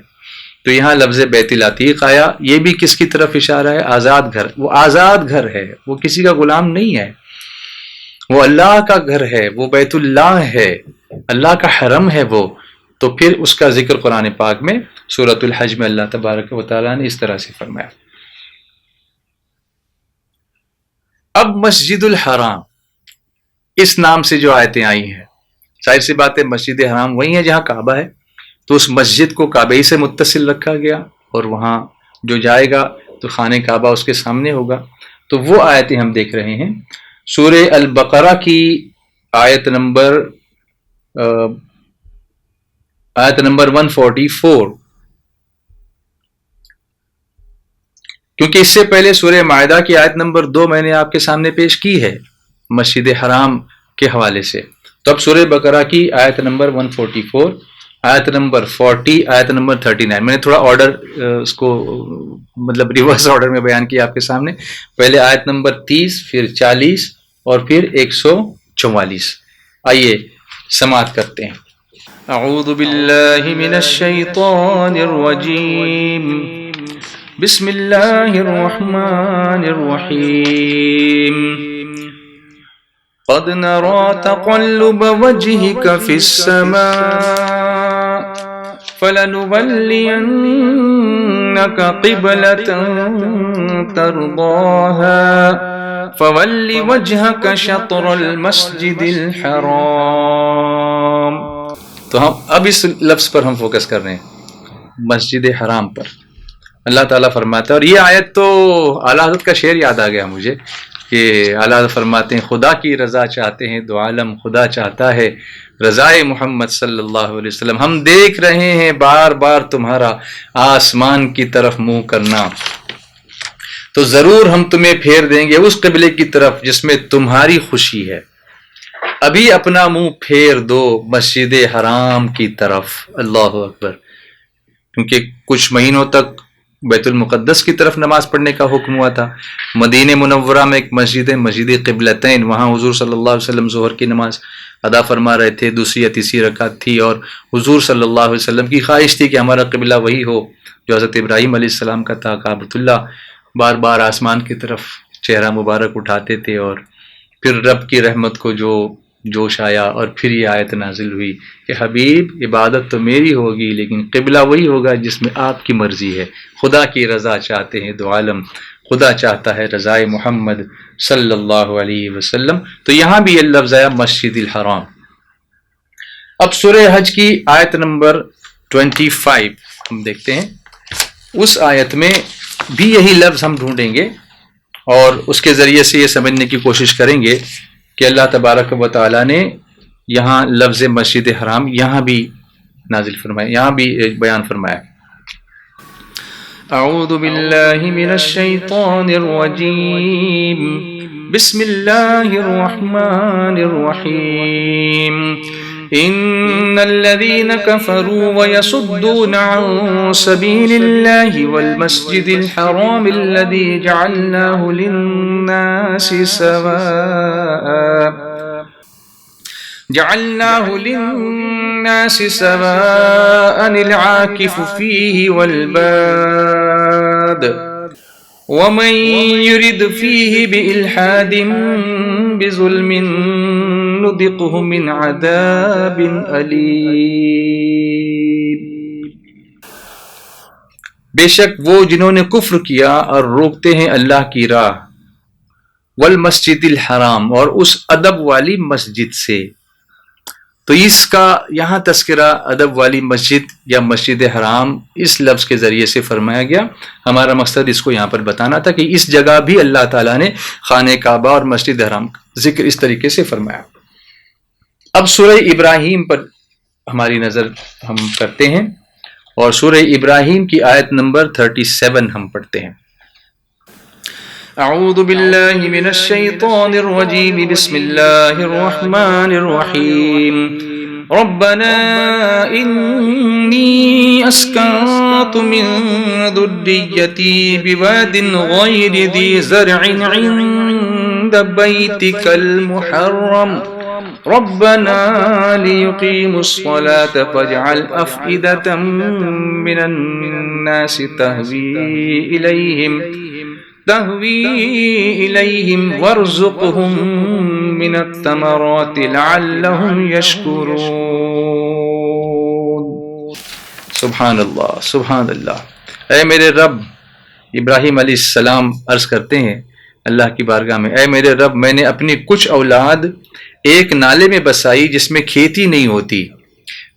تو یہاں لفظ بیت العتیق آیا، یہ بھی کس کی طرف اشارہ ہے؟ آزاد گھر. وہ آزاد گھر ہے، وہ کسی کا غلام نہیں ہے، وہ اللہ کا گھر ہے، وہ بیت اللہ ہے، اللہ کا حرم ہے وہ. تو پھر اس کا ذکر قرآن پاک میں سورۃ الحج میں اللہ تبارک و تعالیٰ نے اس طرح سے فرمایا. اب مسجد الحرام اس نام سے جو آیتیں آئی ہیں، ظاہر سی بات ہے مسجد حرام وہی ہے جہاں کعبہ ہے، تو اس مسجد کو کعبہ ہی سے متصل رکھا گیا، اور وہاں جو جائے گا تو خانہ کعبہ اس کے سامنے ہوگا. تو وہ آیتیں ہم دیکھ رہے ہیں. سورہ البقرہ کی آیت نمبر 144، کیونکہ اس سے پہلے سورہ مائدہ کی آیت نمبر 2 میں نے آپ کے سامنے پیش کی ہے مسجد حرام کے حوالے سے. تو اب سورہ بقرہ کی آیت نمبر 144، آیت نمبر 40، آیت نمبر 39، میں نے تھوڑا آرڈر اس کو مطلب ریورس آرڈر میں بیان کیا آپ کے سامنے. پہلے آیت نمبر 30، پھر 40 اور پھر 144. آئیے سماعت کرتے ہیں. اعوذ باللہ من الشیطان الرجیم، بسم اللہ الرحمن الرحیم. قد نرى تقلب وجهك في السماء فلنولينك قبلة ترضاها فول وجهك شطر المسجد الحرام. تو ہم اب اس لفظ پر ہم فوکس کر رہے ہیں، مسجد حرام پر. اللہ تعالیٰ فرماتا ہے، اور یہ آیت تو اعلیٰ حضرت کا شعر یاد آ گیا مجھے کہ اعلیٰ حضرت فرماتے ہیں خدا کی رضا چاہتے ہیں دو عالم، خدا چاہتا ہے رضائے محمد صلی اللہ علیہ وسلم. ہم دیکھ رہے ہیں بار بار تمہارا آسمان کی طرف منہ کرنا، تو ضرور ہم تمہیں پھیر دیں گے اس قبلے کی طرف جس میں تمہاری خوشی ہے. ابھی اپنا منہ پھیر دو مسجد حرام کی طرف. اللہ اکبر. کیونکہ کچھ مہینوں تک بیت المقدس کی طرف نماز پڑھنے کا حکم ہوا تھا. مدینہ منورہ میں ایک مسجد ہے، مسجد قبلتین، وہاں حضور صلی اللہ علیہ وسلم ظہر کی نماز ادا فرما رہے تھے، دوسری یا تیسری رکعت تھی، اور حضور صلی اللہ علیہ وسلم کی خواہش تھی کہ ہمارا قبلہ وہی ہو جو حضرت ابراہیم علیہ السلام کا تھا، کعبۃ اللہ. بار بار آسمان کی طرف چہرہ مبارک اٹھاتے تھے، اور پھر رب کی رحمت کو جو جوش آیا اور پھر یہ آیت نازل ہوئی کہ حبیب عبادت تو میری ہوگی لیکن قبلہ وہی ہوگا جس میں آپ کی مرضی ہے. خدا کی رضا چاہتے ہیں دو عالم، خدا چاہتا ہے رضائے محمد صلی اللہ علیہ وسلم. تو یہاں بھی یہ لفظ آیا مسجد الحرام. اب سورہ حج کی آیت نمبر 25 ہم دیکھتے ہیں. اس آیت میں بھی یہی لفظ ہم ڈھونڈیں گے اور اس کے ذریعے سے یہ سمجھنے کی کوشش کریں گے کہ اللہ تبارک و تعالیٰ نے یہاں لفظ مسجد حرام یہاں بھی نازل فرمایا، یہاں بھی بیان فرمایا. اعوذ باللہ من الشیطان الرجیم، بسم اللہ الرحمن الرحیم. ان الذين كفروا ويصدون عن سبيل الله والمسجد الحرام الذي جعلناه للناس سواء العاكف فيه والباد ومن يرد فيه بإلحاد بظلم نذقه من عذاب علیم. بے شک وہ جنہوں نے کفر کیا اور روکتے ہیں اللہ کی راہ، والمسجد الحرام اور اس ادب والی مسجد سے. تو اس کا یہاں تذکرہ ادب والی مسجد یا مسجد حرام اس لفظ کے ذریعے سے فرمایا گیا. ہمارا مقصد اس کو یہاں پر بتانا تھا کہ اس جگہ بھی اللہ تعالیٰ نے خانہ کعبہ اور مسجد حرام کا ذکر اس طریقے سے فرمایا. اب سورہ ابراہیم پر ہماری نظر ہم کرتے ہیں اور سورہ ابراہیم کی آیت نمبر 37 ہم پڑھتے ہیں. اعوذ باللہ من الشیطان الرجیم بسم اللہ الرحمن الرحیم. ربنا انی اسکنت من ذریتی بواد غیر ذی زرع عند بیتک المحرم ربنا ليقيموا الصلاة فاجعل أفئدة من الناس تهوي إليهم وارزقهم من الثمرات لعلهم يشكرون. سبحان اللہ سبحان اللہ. اے میرے رب، ابراہیم علیہ السلام عرض کرتے ہیں اللہ کی بارگاہ میں، اے میرے رب، میں نے اپنی کچھ اولاد ایک نالے میں بسائی جس میں کھیتی نہیں ہوتی،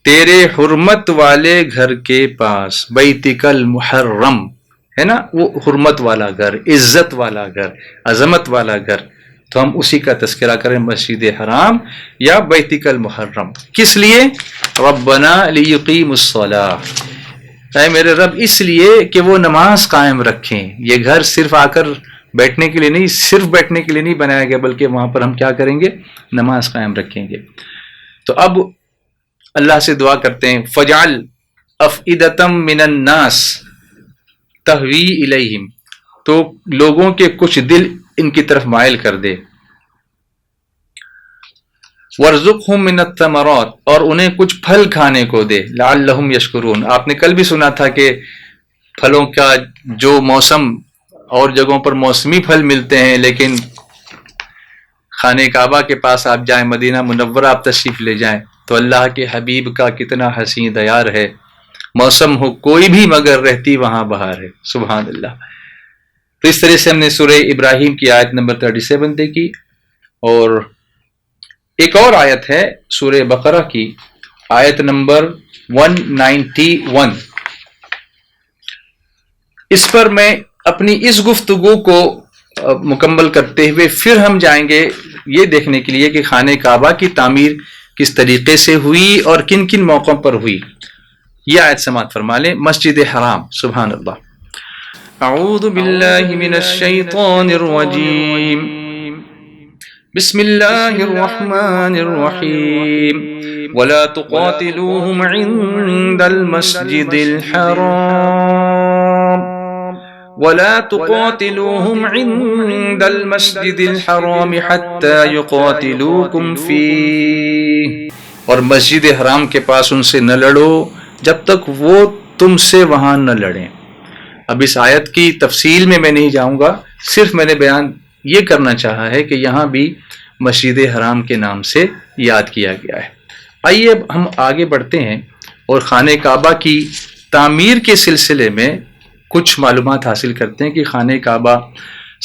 تیرے حرمت والے گھر کے پاس. بیتک المحرم ہے نا، وہ حرمت والا گھر، عزت والا گھر، عظمت والا گھر. تو ہم اسی کا تذکرہ کریں، مسجد حرام یا بیتک المحرم. کس لیے؟ ربنا لیقیموا الصلاۃ، اے میرے رب اس لیے کہ وہ نماز قائم رکھیں. یہ گھر صرف آ کر بیٹھنے کے لیے نہیں، صرف بیٹھنے کے لیے نہیں بنایا گیا، بلکہ وہاں پر ہم کیا کریں گے؟ نماز قائم رکھیں گے. تو اب اللہ سے دعا کرتے ہیں، فجعل افئدۃ من الناس تہوی الیہم، تو لوگوں کے کچھ دل ان کی طرف مائل کر دے. وارزقہم من الثمرات، اور انہیں کچھ پھل کھانے کو دے. لعلہم یشکرون، آپ نے کل بھی سنا تھا کہ پھلوں کا جو موسم اور جگہوں پر موسمی پھل ملتے ہیں، لیکن خانہ کعبہ کے پاس آپ جائیں، مدینہ منورہ آپ تشریف لے جائیں تو اللہ کے حبیب کا کتنا حسین دیار ہے. موسم ہو کوئی بھی مگر رہتی وہاں بہار ہے. سبحان اللہ. تو اس طرح سے ہم نے سورہ ابراہیم کی آیت نمبر 37 دیکھی، اور ایک اور آیت ہے سورہ بقرہ کی آیت نمبر 191. اس پر میں اپنی اس گفتگو کو مکمل کرتے ہوئے پھر ہم جائیں گے یہ دیکھنے کے لیے کہ خانہ کعبہ کی تعمیر کس طریقے سے ہوئی اور کن کن موقعوں پر ہوئی. یہ آیت سماعت فرما لیں. مسجد حرام. سبحان اللہ. اعوذ باللہ من الشیطان الرجیم بسم اللہ الرحمن الرحیم. ولا تقاتلوهم عند المسجد الحرام ولا تقاتلوهم عند المسجد الحرام حتى يقاتلوكم فيه، اور مسجد حرام کے پاس ان سے نہ لڑو جب تک وہ تم سے وہاں نہ لڑیں. اب اس آیت کی تفصیل میں نہیں جاؤں گا، صرف میں نے بیان یہ کرنا چاہا ہے کہ یہاں بھی مسجد حرام کے نام سے یاد کیا گیا ہے. آئیے اب ہم آگے بڑھتے ہیں اور خانہ کعبہ کی تعمیر کے سلسلے میں کچھ معلومات حاصل کرتے ہیں کہ خانہ کعبہ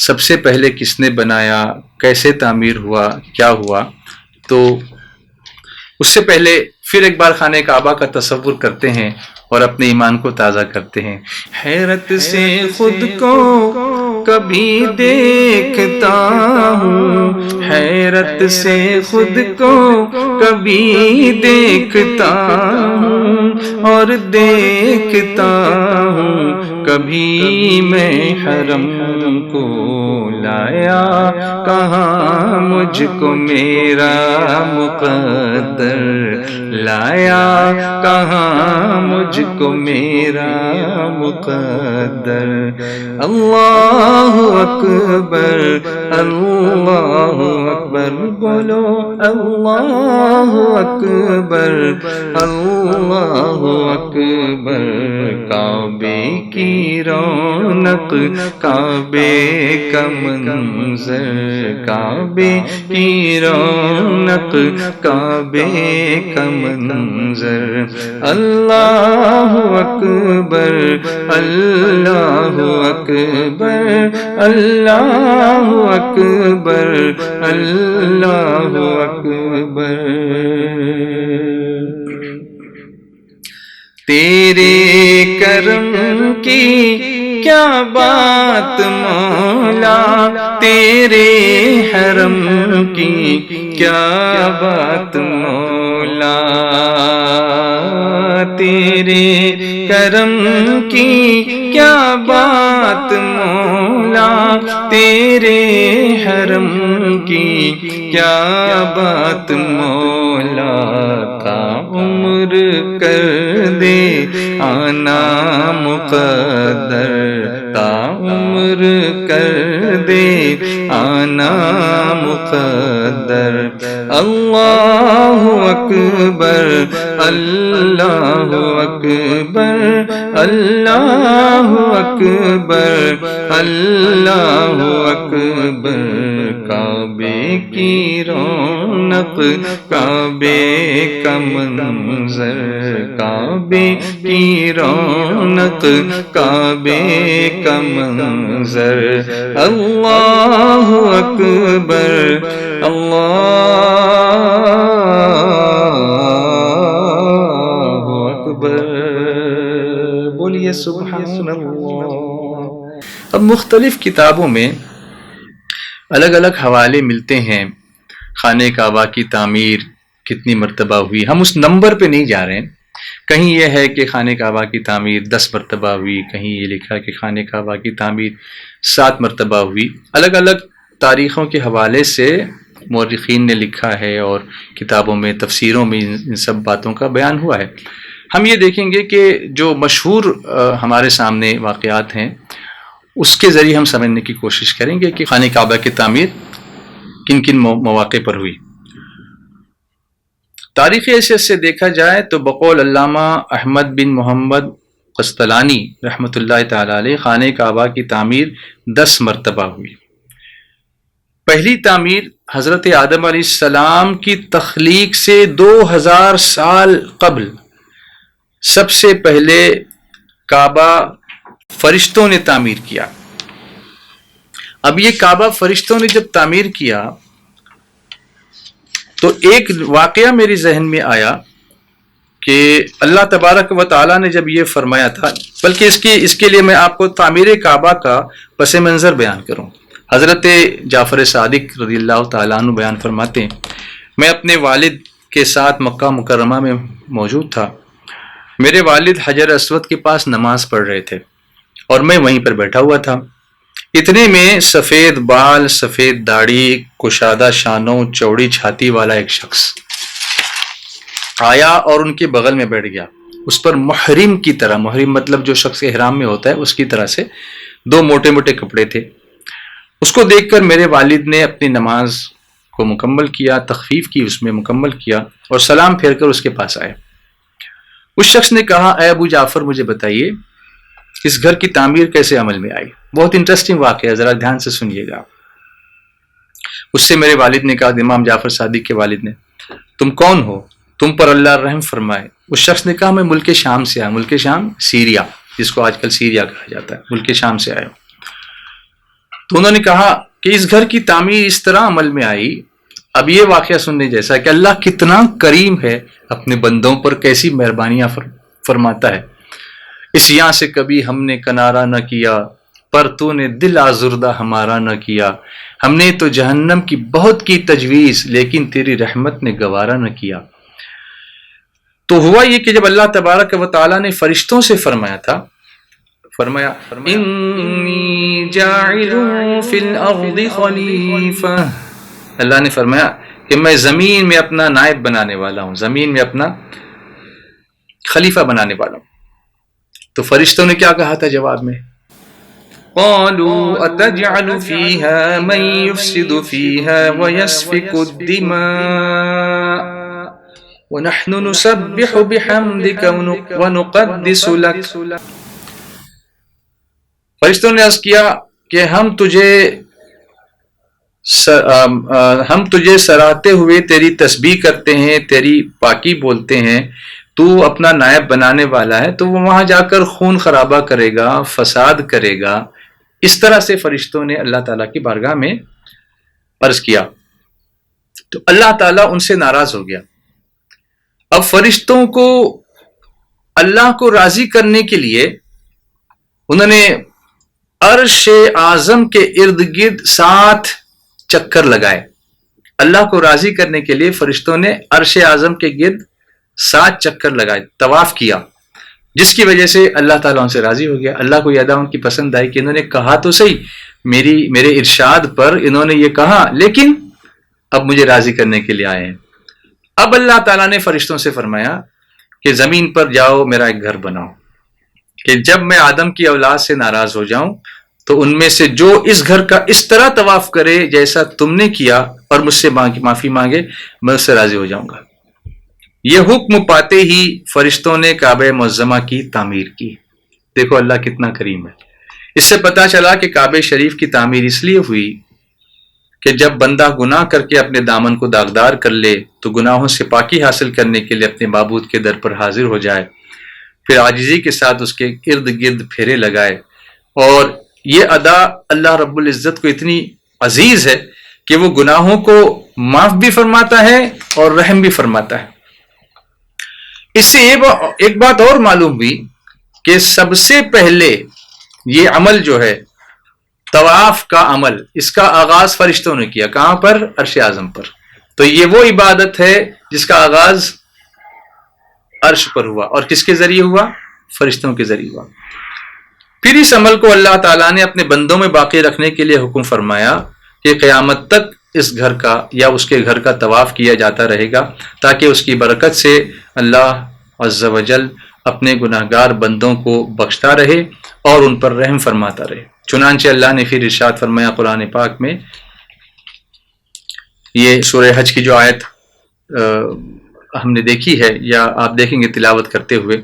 سب سے پہلے کس نے بنایا، کیسے تعمیر ہوا، کیا ہوا. تو اس سے پہلے پھر ایک بار خانہ کعبہ کا تصور کرتے ہیں اور اپنے ایمان کو تازہ کرتے ہیں. حیرت سے خود کو کبھی دیکھتا ہوں، حیرت سے خود کو کبھی دیکھتا ہوں، اور دیکھتا ہوں کبھی میں حرم کو لایا کہاں مجھ کو میرا مقدر، لایا کہاں مجھ کو میرا مقدر. اللہ اکبر اللہ اکبر، بولو اللہ اکبر اللہ اکبر. کعبے کی رونق، کعبے کا منظر، کعبے کی رونق، کعبے کا منظر. اللہ اکبر اللہ اکبر اللہ اکبر اللہ اکبر. تیرے کرم کی کیا بات مولا، تیرے حرم کی کیا بات مولا، تیرے کرم کی کیا بات مولا، تیرے حرم کی کیا بات مولا، تا عمر کر دے آنا مقدر، تا عمر کر دے آنا مقدر، اللہ اکبر اللہ اکبر اللہ اکبر اللہ اکبر، کعبے کی رونق کعبے کا منظر، کعبے کی رونق کعبے کا منظر، اللہ اکبر اللہ اکبر، بولیے سبحان اللہ۔ اب مختلف کتابوں میں الگ الگ حوالے ملتے ہیں خانہ کعبہ کی تعمیر کتنی مرتبہ ہوئی، ہم اس نمبر پہ نہیں جا رہے ہیں، کہیں یہ ہے کہ خانہ کعبہ کی تعمیر 10 مرتبہ ہوئی، کہیں یہ لکھا کہ خانہ کعبہ کی تعمیر 7 مرتبہ ہوئی، الگ الگ تاریخوں کے حوالے سے مورخین نے لکھا ہے اور کتابوں میں تفسیروں میں ان سب باتوں کا بیان ہوا ہے۔ ہم یہ دیکھیں گے کہ جو مشہور ہمارے سامنے واقعات ہیں اس کے ذریعے ہم سمجھنے کی کوشش کریں گے کہ خانہ کعبہ کی تعمیر کن کن مواقع پر ہوئی۔ تاریخی حیثیت سے دیکھا جائے تو بقول علامہ احمد بن محمد قسطلانی رحمۃ اللہ تعالی علیہ خانہ کعبہ کی تعمیر 10 مرتبہ ہوئی۔ پہلی تعمیر حضرت آدم علیہ السلام کی تخلیق سے 2000 سال قبل سب سے پہلے کعبہ فرشتوں نے تعمیر کیا۔ اب یہ کعبہ فرشتوں نے جب تعمیر کیا تو ایک واقعہ میری ذہن میں آیا کہ اللہ تبارک و تعالیٰ نے جب یہ فرمایا تھا، بلکہ اس کے لیے میں آپ کو تعمیر کعبہ کا پس منظر بیان کروں۔ حضرت جعفر صادق رضی اللہ تعالیٰ عنہ بیان فرماتے ہیں، میں اپنے والد کے ساتھ مکہ مکرمہ میں موجود تھا، میرے والد حجر اسود کے پاس نماز پڑھ رہے تھے اور میں وہیں پر بیٹھا ہوا تھا، اتنے میں سفید بال، سفید داڑھی، کشادہ شانوں، چوڑی چھاتی والا ایک شخص آیا اور ان کے بغل میں بیٹھ گیا۔ اس پر محرم کی طرح، محرم مطلب جو شخص احرام میں ہوتا ہے اس کی طرح سے 2 موٹے موٹے کپڑے تھے۔ اس کو دیکھ کر میرے والد نے اپنی نماز کو مکمل کیا، تخفیف کی، اس میں مکمل کیا اور سلام پھیر کر اس کے پاس آئے۔ اس شخص نے کہا، اے ابو جعفر مجھے بتائیے اس گھر کی تعمیر کیسے عمل میں آئی؟ بہت انٹرسٹنگ واقعہ ہے، ذرا دھیان سے سنیے گا۔ اس سے میرے والد نے کہا، امام جعفر صادق کے والد نے، تم کون ہو؟ تم پر اللہ رحم فرمائے۔ اس شخص نے کہا، میں ملک شام سے آیا، ملک شام سیریا جس کو آج کل سیریا کہا جاتا ہے، ملک شام سے آیا۔ تو انہوں نے کہا کہ اس گھر کی تعمیر اس طرح عمل میں آئی۔ اب یہ واقعہ سننے جیسا کہ اللہ کتنا کریم ہے، اپنے بندوں پر کیسی مہربانیاں فرماتا ہے۔ اس یہاں سے کبھی ہم نے کنارہ نہ کیا، پر تو نے دل آزردہ ہمارا نہ کیا، ہم نے تو جہنم کی بہت کی تجویز، لیکن تیری رحمت نے گوارا نہ کیا۔ تو ہوا یہ کہ جب اللہ تبارک و تعالیٰ نے فرشتوں سے فرمایا تھا، فرمایا انی جاعل فی الارض خلیفہ، اللہ نے فرمایا کہ میں زمین میں اپنا نائب بنانے والا ہوں، زمین میں اپنا خلیفہ بنانے والا ہوں۔ تو فرشتوں نے کیا کہا تھا جواب میں؟ قالوا اتجعل فیہا من یفسد فیہا ویسفک الدماء ونحن نسبح بحمدک ونقدس لک۔ فرشتوں نے عرض کیا کہ ہم تجھے سراہتے ہوئے تیری تسبیح کرتے ہیں، تیری پاکی بولتے ہیں، تو اپنا نائب بنانے والا ہے تو وہ وہاں جا کر خون خرابہ کرے گا، فساد کرے گا۔ اس طرح سے فرشتوں نے اللہ تعالیٰ کی بارگاہ میں عرض کیا، تو اللہ تعالیٰ ان سے ناراض ہو گیا۔ اب فرشتوں کو اللہ کو راضی کرنے کے لیے انہوں نے عرش اعظم کے ارد گرد 7 چکر لگائے. اللہ کو راضی کرنے کے لیے فرشتوں نے عرش اعظم کے گرد 7 چکر لگائے، طواف کیا، جس کی وجہ سے اللہ تعالیٰ ان سے راضی ہو گیا. اللہ کو یہ ادا ان کی پسند آئی کہ انہوں نے کہا تو صحیح، میرے ارشاد پر انہوں نے یہ کہا، لیکن اب مجھے راضی کرنے کے لیے آئے ہیں. اب اللہ تعالیٰ نے فرشتوں سے فرمایا کہ زمین پر جاؤ، میرا ایک گھر بناؤ، کہ جب میں آدم کی اولاد سے ناراض ہو جاؤں تو ان میں سے جو اس گھر کا اس طرح طواف کرے جیسا تم نے کیا اور مجھ سے معافی مانگے، میں اس سے راضی ہو جاؤں گا. یہ حکم پاتے ہی فرشتوں نے کعبہ معظمہ کی تعمیر کی. دیکھو اللہ کتنا کریم ہے. اس سے پتہ چلا کہ کعبہ شریف کی تعمیر اس لیے ہوئی کہ جب بندہ گناہ کر کے اپنے دامن کو داغدار کر لے تو گناہوں سے پاکی حاصل کرنے کے لیے اپنے معبود کے در پر حاضر ہو جائے، پھر عاجزی کے ساتھ اس کے ارد گرد پھیرے لگائے. اور یہ ادا اللہ رب العزت کو اتنی عزیز ہے کہ وہ گناہوں کو معاف بھی فرماتا ہے اور رحم بھی فرماتا ہے. اس سے ایک بات اور معلوم ہوئی کہ سب سے پہلے یہ عمل جو ہے طواف کا عمل، اس کا آغاز فرشتوں نے کیا. کہاں پر؟ عرش اعظم پر. تو یہ وہ عبادت ہے جس کا آغاز عرش پر ہوا، اور کس کے ذریعے ہوا؟ فرشتوں کے ذریعے ہوا. پھر اس عمل کو اللہ تعالیٰ نے اپنے بندوں میں باقی رکھنے کے لیے حکم فرمایا کہ قیامت تک اس گھر کا یا اس کے گھر کا طواف کیا جاتا رہے گا، تاکہ اس کی برکت سے اللہ عز و جل اپنے گناہگار بندوں کو بخشتا رہے اور ان پر رحم فرماتا رہے. چنانچہ اللہ نے پھر ارشاد فرمایا قرآن پاک میں، یہ سورہ حج کی جو آیت ہم نے دیکھی ہے یا آپ دیکھیں گے تلاوت کرتے ہوئے،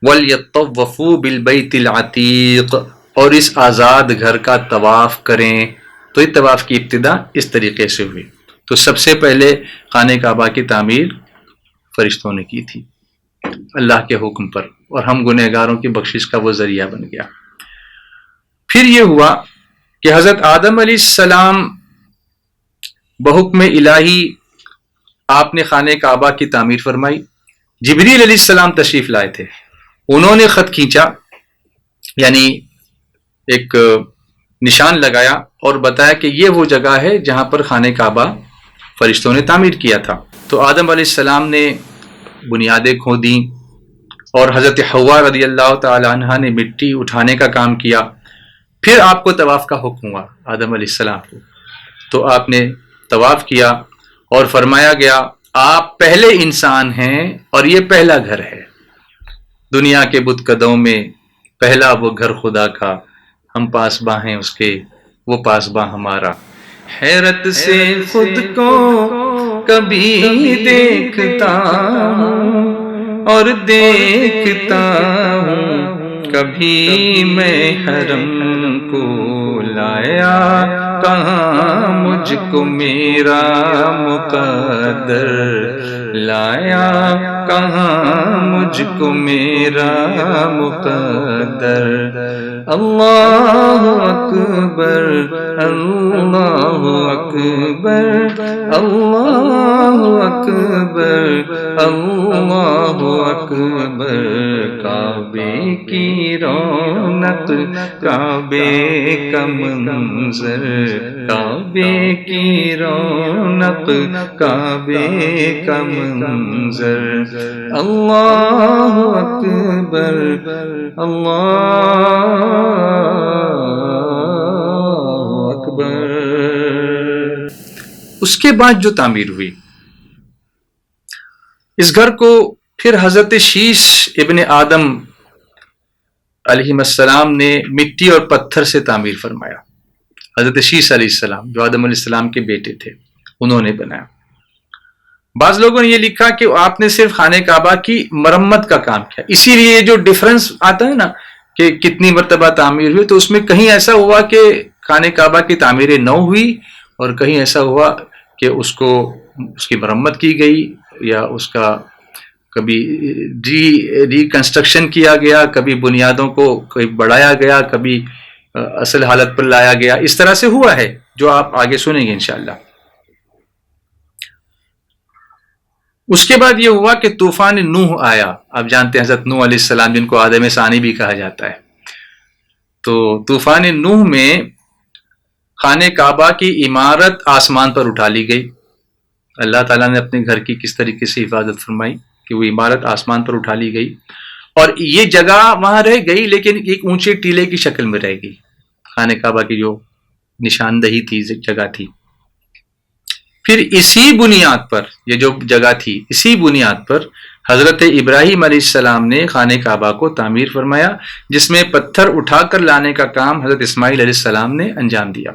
وَلْيَطَّوَّفُوا بِالْبَيْتِ الْعَتِيقِ، اور اس آزاد گھر کا طواف کریں. تو یہ طواف کی ابتدا اس طریقے سے ہوئی. تو سب سے پہلے خانہ کعبہ کی تعمیر فرشتوں نے کی تھی اللہ کے حکم پر، اور ہم گنہگاروں کی بخشش کا وہ ذریعہ بن گیا. پھر یہ ہوا کہ حضرت آدم علیہ السلام بحکم الہی آپ نے خانہ کعبہ کی تعمیر فرمائی. جبریل علیہ السلام تشریف لائے تھے، انہوں نے خط کھینچا، یعنی ایک نشان لگایا اور بتایا کہ یہ وہ جگہ ہے جہاں پر خانہ کعبہ فرشتوں نے تعمیر کیا تھا. تو آدم علیہ السلام نے بنیادیں کھودیں اور حضرت حوا رضی اللہ تعالی عنہ نے مٹی اٹھانے کا کام کیا. پھر آپ کو طواف کا حکم ہوا آدم علیہ السلام کو، تو آپ نے طواف کیا اور فرمایا گیا آپ پہلے انسان ہیں اور یہ پہلا گھر ہے. دنیا کے بت قدوں میں پہلا وہ گھر خدا کا، ہم پاسباں ہیں اس کے، وہ پاسباں ہمارا. حیرت سے خود کو کبھی دیکھتا ہوں اور دیکھتا ہوں کبھی میں حرم کو لایا کہاں مجھ کو میرا مقدر لایا کہاں مجھ کو میرا مقدر. اللہ اکبر اللہ اکبر اللہ اکبر اللہ اکبر. کعبے کی رونق کعبے کا منظر، کعبے کی رونق کعبے کا منظر. اللہ اکبر اللہ اکبر. اس کے بعد جو تعمیر ہوئی اس گھر کو، پھر حضرت شیش ابن آدم علیہ السلام نے مٹی اور پتھر سے تعمیر فرمایا. حضرت شیش علیہ السلام جو آدم علیہ السلام کے بیٹے تھے انہوں نے بنایا. بعض لوگوں نے یہ لکھا کہ آپ نے صرف خانہ کعبہ کی مرمت کا کام کیا، اسی لیے جو ڈفرنس آتا ہے نا کہ کتنی مرتبہ تعمیر ہوئی، تو اس میں کہیں ایسا ہوا کہ خانہ کعبہ کی تعمیر نو ہوئی اور کہیں ایسا ہوا کہ اس کی مرمت کی گئی، یا اس کا کبھی ریکنسٹرکشن کیا گیا، کبھی بنیادوں کو کبھی بڑھایا گیا، کبھی اصل حالت پر لایا گیا. اس طرح سے ہوا ہے جو آپ آگے سنیں گے انشاءاللہ. اس کے بعد یہ ہوا کہ طوفان نوح آیا. آپ جانتے ہیں حضرت نوح علیہ السلام جن کو آدم ثانی بھی کہا جاتا ہے. تو طوفان نوح میں خانہ کعبہ کی عمارت آسمان پر اٹھا لی گئی. اللہ تعالیٰ نے اپنے گھر کی کس طریقے سے حفاظت فرمائی کہ وہ عمارت آسمان پر اٹھا لی گئی, اور یہ جگہ وہاں رہ گئی لیکن ایک اونچے ٹیلے کی شکل میں رہ گئی. خانہ کعبہ کی جو نشاندہی تھی, جگہ تھی. پھر اسی بنیاد پر, یہ جو جگہ تھی اسی بنیاد پر حضرت ابراہیم علیہ السلام نے خانہ کعبہ کو تعمیر فرمایا, جس میں پتھر اٹھا کر لانے کا کام حضرت اسماعیل علیہ السلام نے انجام دیا,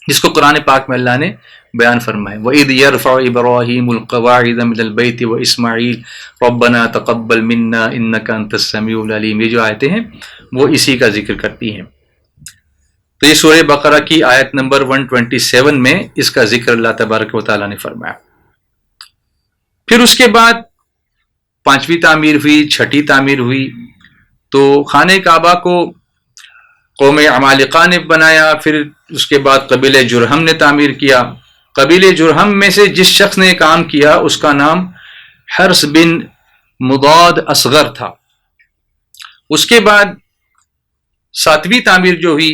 جس کو قرآن پاک میں اللہ نے بیان فرمائے. وَإِذْ يَرْفَعُ إِبْرَاهِيمُ الْقَوَاعِدَ مِنَ الْبَيْتِ وَإِسْمَاعِيلُ رَبَّنَا تَقَبَّلْ مِنَّا إِنَّكَ أَنْتَ السَّمِيعُ الْعَلِيمُ. یہ جو آیتیں ہیں وہ اسی کا ذکر کرتی ہیں. تو یہ سورہ بقرہ کی آیت نمبر 127 میں اس کا ذکر اللہ تبارک و تعالیٰ نے فرمایا. پھر اس کے بعد 5ویں تعمیر ہوئی, 6ٹھی تعمیر ہوئی. تو خانہ کعبہ کو قوم عمالقہ نے بنایا. پھر اس کے بعد قبیلہ جرہم نے تعمیر کیا. قبیلہ جرہم میں سے جس شخص نے کام کیا اس کا نام حرس بن مضاد اصغر تھا. اس کے بعد 7ویں تعمیر جو ہوئی,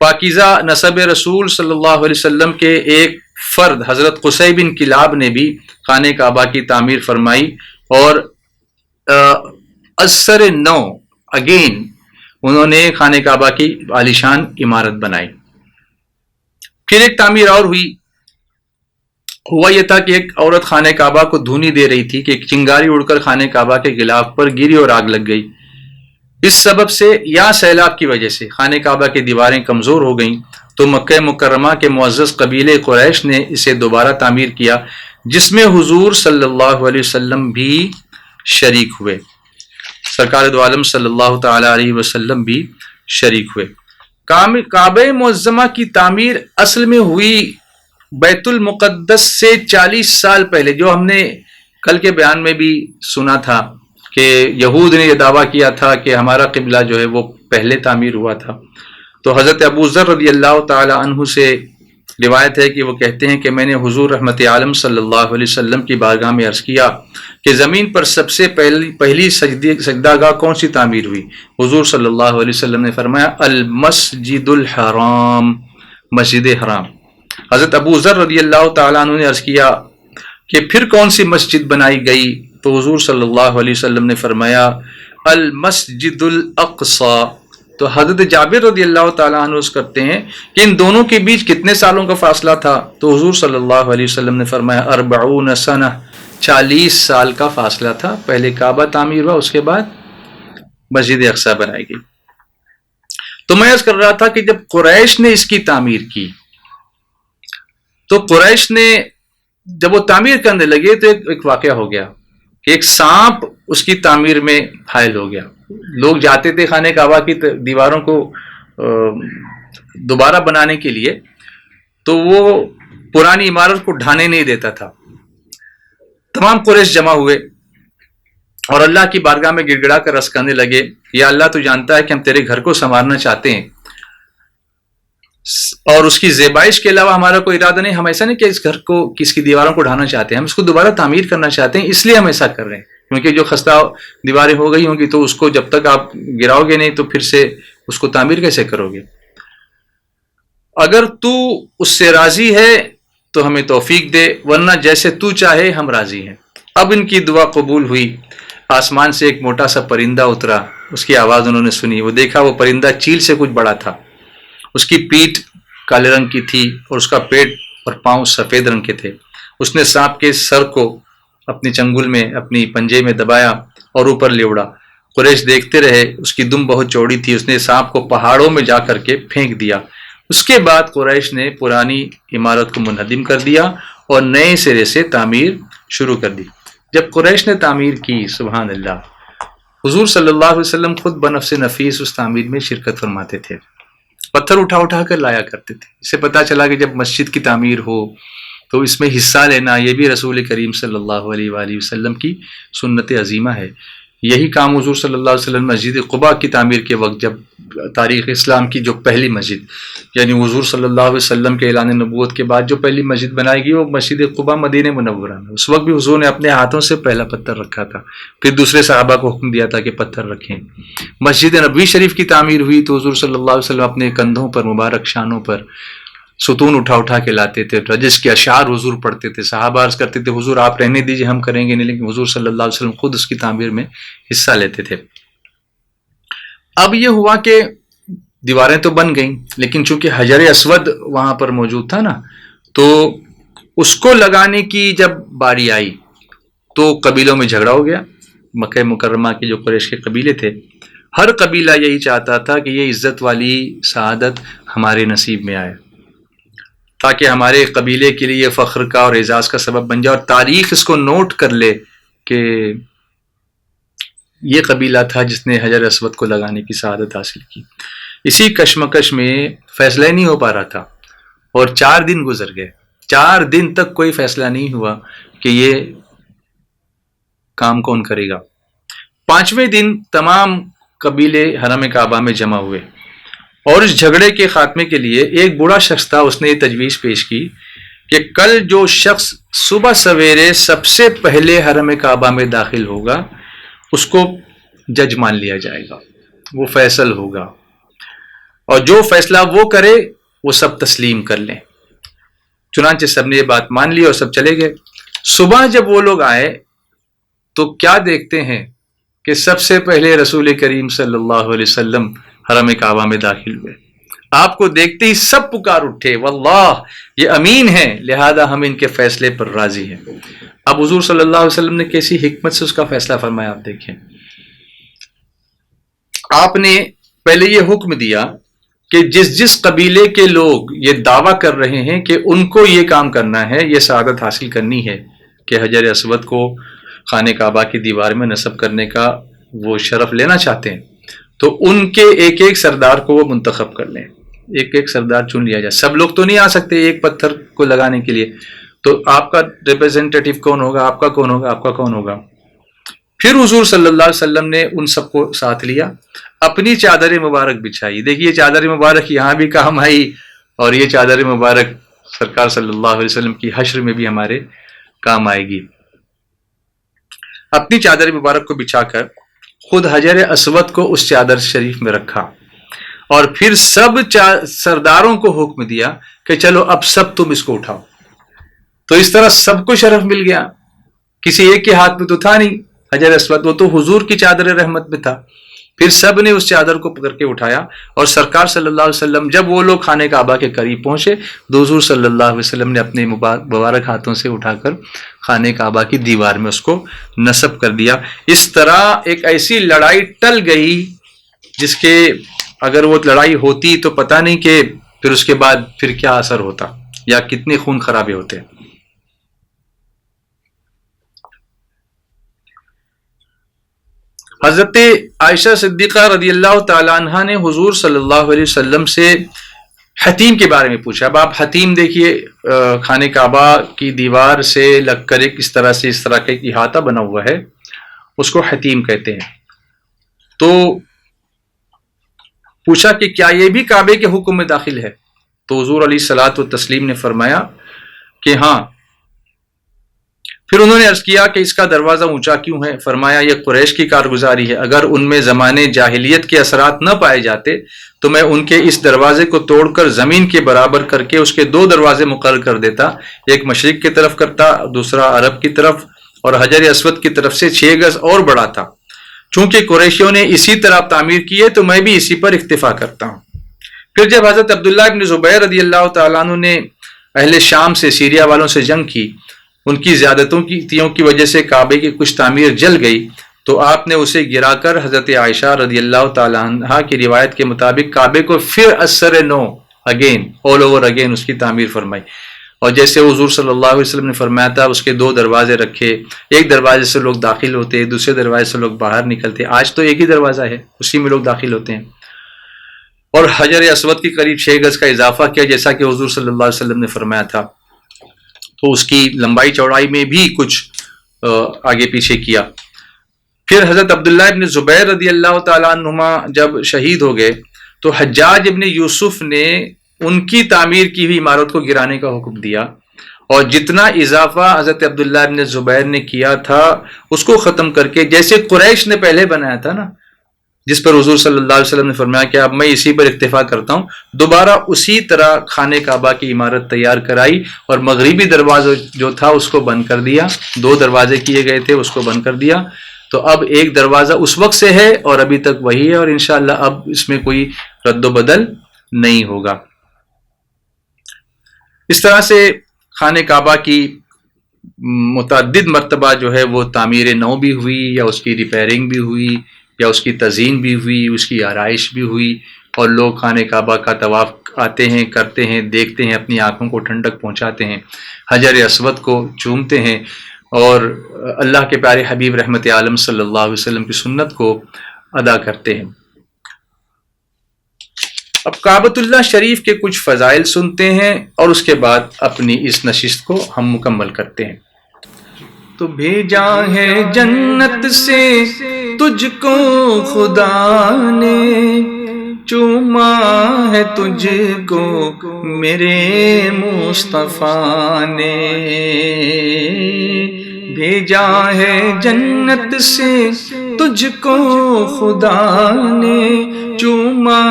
پاکیزہ نسب رسول صلی اللہ علیہ وسلم کے ایک فرد حضرت قصی بن کلاب نے بھی خانہ کعبہ کی تعمیر فرمائی, اور اثر نو اگین انہوں نے خانہ کعبہ کی عالیشان عمارت بنائی. پھر ایک تعمیر اور ہوئی. ہوا یہ تھا کہ ایک عورت خانہ کعبہ کو دھونی دے رہی تھی کہ ایک چنگاری اڑ کر خانہ کعبہ کے غلاف پر گری اور آگ لگ گئی. اس سبب سے یا سیلاب کی وجہ سے خانہ کعبہ کی دیواریں کمزور ہو گئیں, تو مکہ مکرمہ کے معزز قبیلے قریش نے اسے دوبارہ تعمیر کیا, جس میں حضور صلی اللہ علیہ وسلم بھی شریک ہوئے. سرکار دو عالم صلی اللہ تعالی علیہ وسلم بھی شریک ہوئے. کعبہ معظمہ کی تعمیر اصل میں ہوئی بیت المقدس سے 40 سال پہلے, جو ہم نے کل کے بیان میں بھی سنا تھا کہ یہود نے یہ دعویٰ کیا تھا کہ ہمارا قبلہ جو ہے وہ پہلے تعمیر ہوا تھا. تو حضرت ابو ذر رضی اللہ تعالی عنہ سے روایت ہے کہ وہ کہتے ہیں کہ میں نے حضور رحمت عالم صلی اللہ علیہ وسلم کی بارگاہ میں عرض کیا کہ زمین پر سب سے پہلی سجدہ گاہ کون سی تعمیر ہوئی؟ حضور صلی اللہ علیہ وسلم نے فرمایا المسجد الحرام, مسجد حرام. حضرت ابو ذر رضی اللہ تعالیٰ عنہ نے عرض کیا کہ پھر کون سی مسجد بنائی گئی؟ تو حضور صلی اللہ علیہ وسلم نے فرمایا المسجد الاقصی. تو حضرت جابر رضی اللہ تعالیٰ عنہ عرض کرتے ہیں کہ ان دونوں کے بیچ کتنے سالوں کا فاصلہ تھا؟ تو حضور صلی اللہ علیہ وسلم نے فرمایا 40 سنہ, 40 سال کا فاصلہ تھا. پہلے کعبہ تعمیر ہوا, اس کے بعد مسجد اقصی بنائی گئی. تو میں عرض کر رہا تھا کہ جب قریش نے اس کی تعمیر کی تو قریش نے جب وہ تعمیر کرنے لگے تو ایک واقعہ ہو گیا کہ ایک سانپ اس کی تعمیر میں حائل ہو گیا. لوگ جاتے تھے خانہ کعبہ کی دیواروں کو دوبارہ بنانے کے لیے, تو وہ پرانی عمارت کو ڈھانے نہیں دیتا تھا. تمام قریش جمع ہوئے اور اللہ کی بارگاہ میں گڑ گڑا کر عرض کرنے لگے, یا اللہ تو جانتا ہے کہ ہم تیرے گھر کو سنوارنا چاہتے ہیں اور اس کی زیبائش کے علاوہ ہمارا کوئی ارادہ نہیں. ہم ایسا نہیں کہ اس گھر کو کس کی دیواروں کو ڈھانا چاہتے ہیں, ہم اس کو دوبارہ تعمیر کرنا چاہتے ہیں, اس لیے ہم ایسا کر رہے ہیں. کیونکہ جو خستہ دیواریں ہو گئی ہوں گی تو اس کو جب تک آپ گراؤ گے نہیں تو پھر سے اس کو تعمیر کیسے کرو گے؟ اگر تو اس سے راضی ہے تو ہمیں توفیق دے, ورنہ جیسے تو چاہے ہم راضی ہیں. اب ان کی دعا قبول ہوئی. آسمان سے ایک موٹا سا پرندہ اترا, اس کی آواز انہوں نے سنی. وہ دیکھا وہ پرندہ چیل سے کچھ بڑا تھا. اس کی پیٹھ کالے رنگ کی تھی اور اس کا پیٹ اور پاؤں سفید رنگ کے تھے. اس نے سانپ کے سر کو اپنی چنگل میں, اپنی پنجے میں دبایا اور اوپر لے اڑا. قریش دیکھتے رہے. اس کی دم بہت چوڑی تھی. اس نے سانپ کو پہاڑوں میں جا کر کے پھینک دیا. اس کے بعد قریش نے پرانی عمارت کو منہدم کر دیا اور نئے سرے سے تعمیر شروع کر دی. جب قریش نے تعمیر کی, سبحان اللہ, حضور صلی اللہ علیہ وسلم خود بنفس نفیس اس تعمیر میں شرکت فرماتے تھے. پتھر اٹھا اٹھا کر لایا کرتے تھے. اس سے پتہ چلا کہ جب مسجد کی تعمیر ہو تو اس میں حصہ لینا یہ بھی رسول کریم صلی اللہ علیہ وآلہ وسلم کی سنت عظیمہ ہے. یہی کام حضور صلی اللہ علیہ وسلم مسجد قباء کی تعمیر کے وقت، جب تاریخ اسلام کی جو پہلی مسجد، یعنی حضور صلی اللہ علیہ وسلم کے اعلان نبوت کے بعد جو پہلی مسجد بنائی گئی وہ مسجد قباء مدینہ منورہ میں، اس وقت بھی حضور نے اپنے ہاتھوں سے پہلا پتھر رکھا تھا، پھر دوسرے صحابہ کو حکم دیا تھا کہ پتھر رکھیں۔ مسجد نبوی شریف کی تعمیر ہوئی تو حضور صلی اللہ علیہ وسلم اپنے کندھوں پر، مبارک شانوں پر ستون اٹھا اٹھا کے لاتے تھے، رجس کے اشعار حضور پڑھتے تھے، صحابہ عرض کرتے تھے حضور آپ رہنے دیجیے ہم کریں گے نہیں، لیکن حضور صلی اللہ علیہ وسلم خود اس کی تعمیر میں حصہ لیتے تھے۔ اب یہ ہوا کہ دیواریں تو بن گئیں، لیکن چونکہ حجر اسود وہاں پر موجود تھا نا، تو اس کو لگانے کی جب باری آئی تو قبیلوں میں جھگڑا ہو گیا۔ مکہ مکرمہ کے جو قریش کے قبیلے تھے، ہر قبیلہ یہی چاہتا تھا کہ یہ عزت والی سعادت ہمارے نصیب میں آئے، تاکہ ہمارے قبیلے کے لیے فخر کا اور اعزاز کا سبب بن جائے، اور تاریخ اس کو نوٹ کر لے کہ یہ قبیلہ تھا جس نے حجر اسود کو لگانے کی سعادت حاصل کی۔ اسی کشمکش میں فیصلہ نہیں ہو پا رہا تھا، اور 4 دن گزر گئے، 4 دن تک کوئی فیصلہ نہیں ہوا کہ یہ کام کون کرے گا۔ 5ویں دن تمام قبیلے حرم کعبہ میں جمع ہوئے، اور اس جھگڑے کے خاتمے کے لیے ایک بوڑھا شخص تھا، اس نے یہ تجویز پیش کی کہ کل جو شخص صبح سویرے سب سے پہلے حرم کعبہ میں داخل ہوگا اس کو جج مان لیا جائے گا، وہ فیصل ہوگا، اور جو فیصلہ وہ کرے وہ سب تسلیم کر لیں۔ چنانچہ سب نے یہ بات مان لی اور سب چلے گئے۔ صبح جب وہ لوگ آئے تو کیا دیکھتے ہیں کہ سب سے پہلے رسول کریم صلی اللہ علیہ وسلم حرم کعبہ میں داخل ہوئے۔ آپ کو دیکھتے ہی سب پکار اٹھے واللہ یہ امین ہیں، لہذا ہم ان کے فیصلے پر راضی ہیں۔ اب حضور صلی اللہ علیہ وسلم نے کیسی حکمت سے اس کا فیصلہ فرمایا، آپ دیکھیں۔ آپ نے پہلے یہ حکم دیا کہ جس قبیلے کے لوگ یہ دعویٰ کر رہے ہیں کہ ان کو یہ کام کرنا ہے، یہ سعادت حاصل کرنی ہے کہ حجر اسود کو خانہ کعبہ کی دیوار میں نصب کرنے کا وہ شرف لینا چاہتے ہیں، تو ان کے ایک ایک سردار کو وہ منتخب کر لیں، ایک ایک سردار چن لیا جائے۔ سب لوگ تو نہیں آ سکتے ایک پتھر کو لگانے کے لیے، تو آپ کا ریپرزینٹیٹیو کون ہوگا، آپ کا کون ہوگا، آپ کا کون ہوگا۔ پھر حضور صلی اللہ علیہ وسلم نے ان سب کو ساتھ لیا، اپنی چادر مبارک بچھائی۔ دیکھیے چادر مبارک یہاں بھی کام آئی، اور یہ چادر مبارک سرکار صلی اللہ علیہ وسلم کی حشر میں بھی ہمارے کام آئے گی۔ اپنی چادر مبارک کو بچھا کر خود حجر اسود کو اس چادر شریف میں رکھا، اور پھر سب سرداروں کو حکم دیا کہ چلو اب سب تم اس کو اٹھاؤ۔ تو اس طرح سب کو شرف مل گیا، کسی ایک کے ہاتھ میں تو تھا نہیں حجر اسود، وہ تو حضور کی چادر رحمت میں تھا۔ پھر سب نے اس چادر کو پکڑ کے اٹھایا، اور سرکار صلی اللہ علیہ وسلم جب وہ لوگ خانہ کعبہ کے قریب پہنچے تو حضور صلی اللہ علیہ وسلم نے اپنے مبارک ہاتھوں سے اٹھا کر خانہ کعبہ کی دیوار میں اس کو نصب کر دیا۔ اس طرح ایک ایسی لڑائی ٹل گئی جس کے اگر وہ لڑائی ہوتی تو پتہ نہیں کہ پھر اس کے بعد پھر کیا اثر ہوتا یا کتنے خون خرابے ہوتے۔ حضرت عائشہ صدیقہ رضی اللہ تعالیٰ عنہ نے حضور صلی اللہ علیہ وسلم سے حتیم کے بارے میں پوچھا۔ اب آپ حتیم دیکھیے، خانہ کعبہ کی دیوار سے لگ کر اس طرح کا ایک احاطہ بنا ہوا ہے، اس کو حتیم کہتے ہیں۔ تو پوچھا کہ کیا یہ بھی کعبے کے حکم میں داخل ہے؟ تو حضور علیہ الصلوۃ والتسلیم نے فرمایا کہ ہاں۔ پھر انہوں نے عرض کیا کہ اس کا دروازہ اونچا کیوں ہے؟ فرمایا یہ قریش کی کارگزاری ہے، اگر ان میں زمانے جاہلیت کے اثرات نہ پائے جاتے تو میں ان کے اس دروازے کو توڑ کر زمین کے برابر کر کے اس کے 2 دروازے مقرر کر دیتا، ایک مشرق کی طرف کرتا، دوسرا عرب کی طرف، اور حجر اسود کی طرف سے 6 گز اور بڑا تھا۔ چونکہ قریشیوں نے اسی طرح تعمیر کی ہے تو میں بھی اسی پر اکتفا کرتا ہوں۔ پھر جب حضرت عبداللہ ابن زبیر رضی اللہ تعالیٰ عنہ نے اہل شام سے، سیریا والوں سے جنگ کی، ان کی زیادتوں کی وجہ سے کعبے کی کچھ تعمیر جل گئی، تو آپ نے اسے گرا کر حضرت عائشہ رضی اللہ تعالیٰ عنہ کی روایت کے مطابق کعبے کو پھر اثر نو آل اوور اگین اس کی تعمیر فرمائی، اور جیسے حضور صلی اللہ علیہ وسلم نے فرمایا تھا اس کے 2 دروازے رکھے، ایک دروازے سے لوگ داخل ہوتے، دوسرے دروازے سے لوگ باہر نکلتے۔ آج تو ایک ہی دروازہ ہے، اسی میں لوگ داخل ہوتے ہیں۔ اور حجر اسود کی قریب 6 گز کا اضافہ کیا، جیسا کہ حضور صلی اللہ علیہ وسلم نے فرمایا تھا، تو اس کی لمبائی چوڑائی میں بھی کچھ آگے پیچھے کیا۔ پھر حضرت عبداللہ ابن زبیر رضی اللہ تعالیٰ عنہما جب شہید ہو گئے تو حجاج ابن یوسف نے ان کی تعمیر کی ہوئی عمارت کو گرانے کا حکم دیا، اور جتنا اضافہ حضرت عبداللہ ابن زبیر نے کیا تھا اس کو ختم کر کے، جیسے قریش نے پہلے بنایا تھا نا، جس پر حضور صلی اللہ علیہ وسلم نے فرمایا کہ اب میں اسی پر اکتفا کرتا ہوں، دوبارہ اسی طرح خانہ کعبہ کی عمارت تیار کرائی، اور مغربی دروازہ جو تھا اس کو بند کر دیا، 2 دروازے کیے گئے تھے اس کو بند کر دیا، تو اب ایک دروازہ اس وقت سے ہے اور ابھی تک وہی ہے، اور انشاءاللہ اب اس میں کوئی رد و بدل نہیں ہوگا۔ اس طرح سے خانہ کعبہ کی متعدد مرتبہ جو ہے وہ تعمیر نو بھی ہوئی، یا اس کی ریپیئرنگ بھی ہوئی، یا اس کی تزئین بھی ہوئی، اس کی آرائش بھی ہوئی، اور لوگ خانہ کعبہ کا طواف آتے ہیں، کرتے ہیں، دیکھتے ہیں، اپنی آنکھوں کو ٹھنڈک پہنچاتے ہیں، حجر اسود کو چومتے ہیں، اور اللہ کے پیارے حبیب رحمت عالم صلی اللہ علیہ وسلم کی سنت کو ادا کرتے ہیں۔ اب کعبۃ اللہ شریف کے کچھ فضائل سنتے ہیں، اور اس کے بعد اپنی اس نشست کو ہم مکمل کرتے ہیں۔ تو بھیجا ہے جنت سے تجھ کو خدا نے، چوما ہے تجھ کو میرے مصطفیٰ نے، بھیجا ہے جنت سے تجھ کو خدا نے، چوما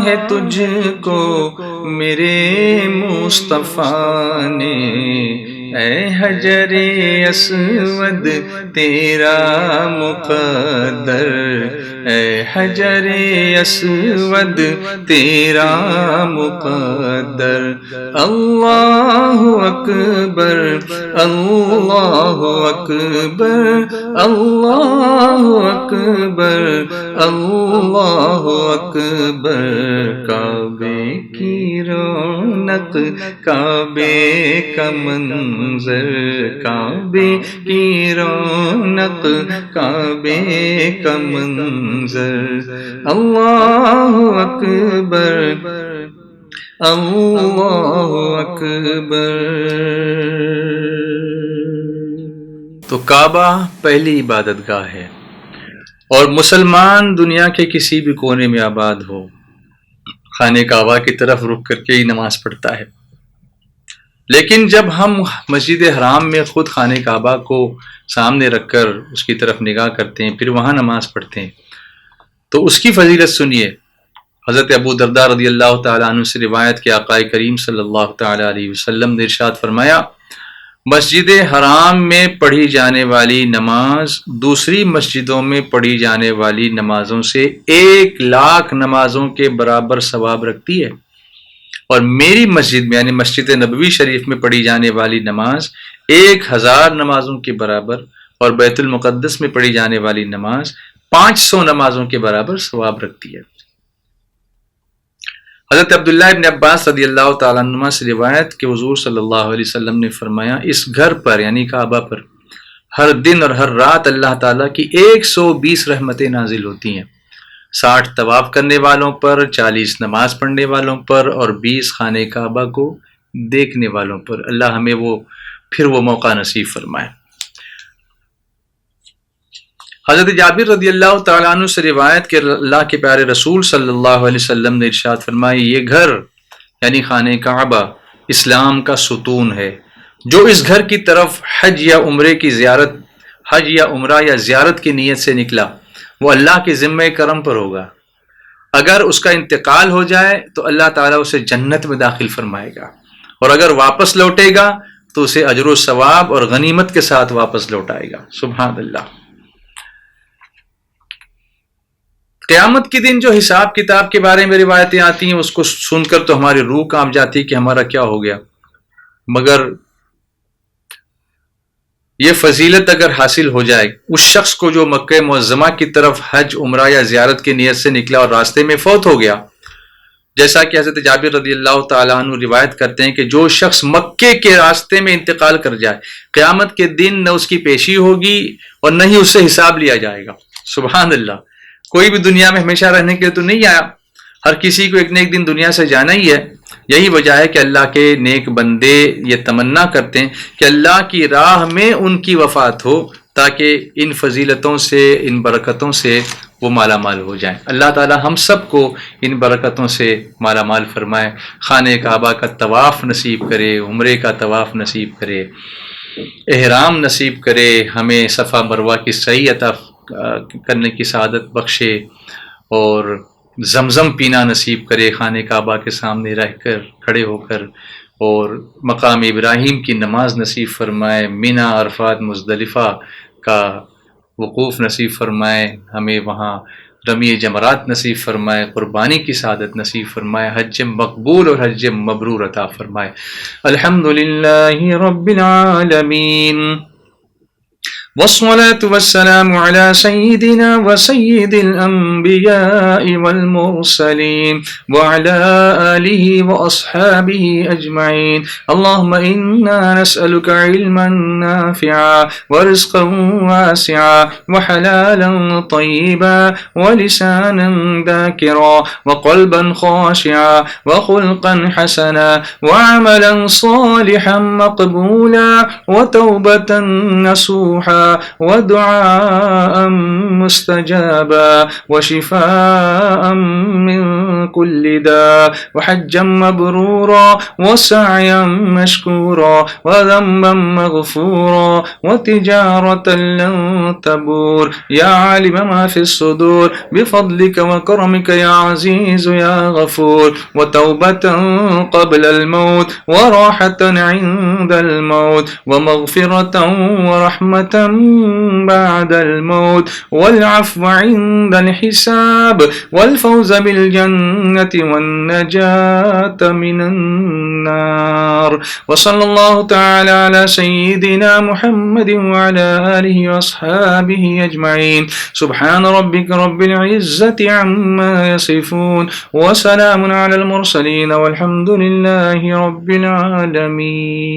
ہے تجھ کو میرے مصطفیٰ نے، اے حجر اسود تیرا مقدر، اے حجر اسود تیرا مقدر، اللہ اکبر اللہ اکبر اللہ اکبر اللہ اکبر، کعبے کی رونق کعبے کا منظر، کعبے کی رونق کعبے کا منظر، اللہ اکبر اللہ اکبر۔ تو کعبہ پہلی عبادت گاہ ہے، اور مسلمان دنیا کے کسی بھی کونے میں آباد ہو، خانہ کعبہ کی طرف رخ کر کے ہی نماز پڑھتا ہے۔ لیکن جب ہم مسجد حرام میں خود خانہ کعبہ کو سامنے رکھ کر اس کی طرف نگاہ کرتے ہیں، پھر وہاں نماز پڑھتے ہیں، تو اس کی فضیلت سنیے۔ حضرت ابو درداء رضی اللہ تعالیٰ عنہ سے روایت کہ آقا کریم صلی اللہ تعالیٰ علیہ وسلم نے ارشاد فرمایا، مسجد حرام میں پڑھی جانے والی نماز دوسری مسجدوں میں پڑھی جانے والی نمازوں سے 1,00,000 نمازوں کے برابر ثواب رکھتی ہے، اور میری مسجد میں یعنی مسجد نبوی شریف میں پڑھی جانے والی نماز 1,000 نمازوں کے برابر، اور بیت المقدس میں پڑھی جانے والی نماز 500 نمازوں کے برابر ثواب رکھتی ہے۔ حضرت عبداللہ ابن عباس رضی اللہ تعالیٰ عنہ سے روایت کہ حضور صلی اللہ علیہ وسلم نے فرمایا، اس گھر پر یعنی کعبہ پر ہر دن اور ہر رات اللہ تعالیٰ کی 120 رحمتیں نازل ہوتی ہیں، 60 طواف کرنے والوں پر، 40 نماز پڑھنے والوں پر، اور 20 خانہ کعبہ کو دیکھنے والوں پر۔ اللہ ہمیں پھر وہ موقع نصیب فرمائے۔ حضرت جابر رضی اللہ تعالیٰ عنہ سے روایت کہ اللہ کے پیارے رسول صلی اللہ علیہ وسلم نے ارشاد فرمایا، یہ گھر یعنی خانہ کعبہ اسلام کا ستون ہے، جو اس گھر کی طرف حج یا عمرے کی زیارت، حج یا عمرہ یا زیارت کی نیت سے نکلا وہ اللہ کے ذمہ کرم پر ہوگا، اگر اس کا انتقال ہو جائے تو اللہ تعالیٰ اسے جنت میں داخل فرمائے گا، اور اگر واپس لوٹے گا تو اسے اجر و ثواب اور غنیمت کے ساتھ واپس لوٹائے گا۔ سبحان اللہ۔ قیامت کے دن جو حساب کتاب کے بارے میں روایتیں آتی ہیں اس کو سن کر تو ہماری روح کانپ جاتی ہے کہ ہمارا کیا ہو گیا، مگر یہ فضیلت اگر حاصل ہو جائے اس شخص کو جو مکہ معظمہ کی طرف حج عمرہ یا زیارت کی نیت سے نکلا اور راستے میں فوت ہو گیا، جیسا کہ حضرت جابر رضی اللہ تعالیٰ عنہ روایت کرتے ہیں کہ جو شخص مکے کے راستے میں انتقال کر جائے، قیامت کے دن نہ اس کی پیشی ہوگی اور نہ ہی اس سے حساب لیا جائے گا۔ سبحان اللہ۔ کوئی بھی دنیا میں ہمیشہ رہنے کے لیے تو نہیں آیا، ہر کسی کو ایک نہ ایک دن دنیا سے جانا ہی ہے۔ یہی وجہ ہے کہ اللہ کے نیک بندے یہ تمنا کرتے ہیں کہ اللہ کی راہ میں ان کی وفات ہو تاکہ ان فضیلتوں سے، ان برکتوں سے وہ مالا مال ہو جائیں۔ اللہ تعالی ہم سب کو ان برکتوں سے مالا مال فرمائے، خانہ کعبہ کا طواف نصیب کرے، عمرے کا طواف نصیب کرے، احرام نصیب کرے، ہمیں صفا مروہ کی سعی عطا کرنے کی سعادت بخشے، اور زمزم پینا نصیب کرے خانہ کعبہ کے سامنے رہ کر، کھڑے ہو کر، اور مقام ابراہیم کی نماز نصیب فرمائے، منی، عرفات، مزدلفہ کا وقوف نصیب فرمائے، ہمیں وہاں رمی جمرات نصیب فرمائے، قربانی کی سعادت نصیب فرمائے، حج مقبول اور حج مبرور عطا فرمائے۔ الحمدللہ رب العالمین، والصلاة والسلام على سيدنا وسيد الأنبياء والمرسلين وعلى آله وأصحابه أجمعين. اللهم إنا نسألك علما نافعا ورزقا واسعا وحلالا طيبا ولسانا ذاكرا وقلبا خاشعا وخلقا حسنا وعملا صالحا مقبولا وتوبة نصوحا ودعاء مستجابا وشفاء من كل داء وحجا مبرورا وسعيا مشكورا وذنبا مغفورا وتجارة لن تبور، يا عالم ما في الصدور بفضلك وكرمك يا عزيز يا غفور، وتوبة قبل الموت وراحة عند الموت ومغفرة ورحمة بعد الموت والعفو عند الحساب والفوز بالجنة والنجاة من النار. وصلى الله تعالى على سيدنا محمد وعلى آله وأصحابه أجمعين. سبحان ربك رب العزة عما يصفون وسلام على المرسلين والحمد لله رب العالمين.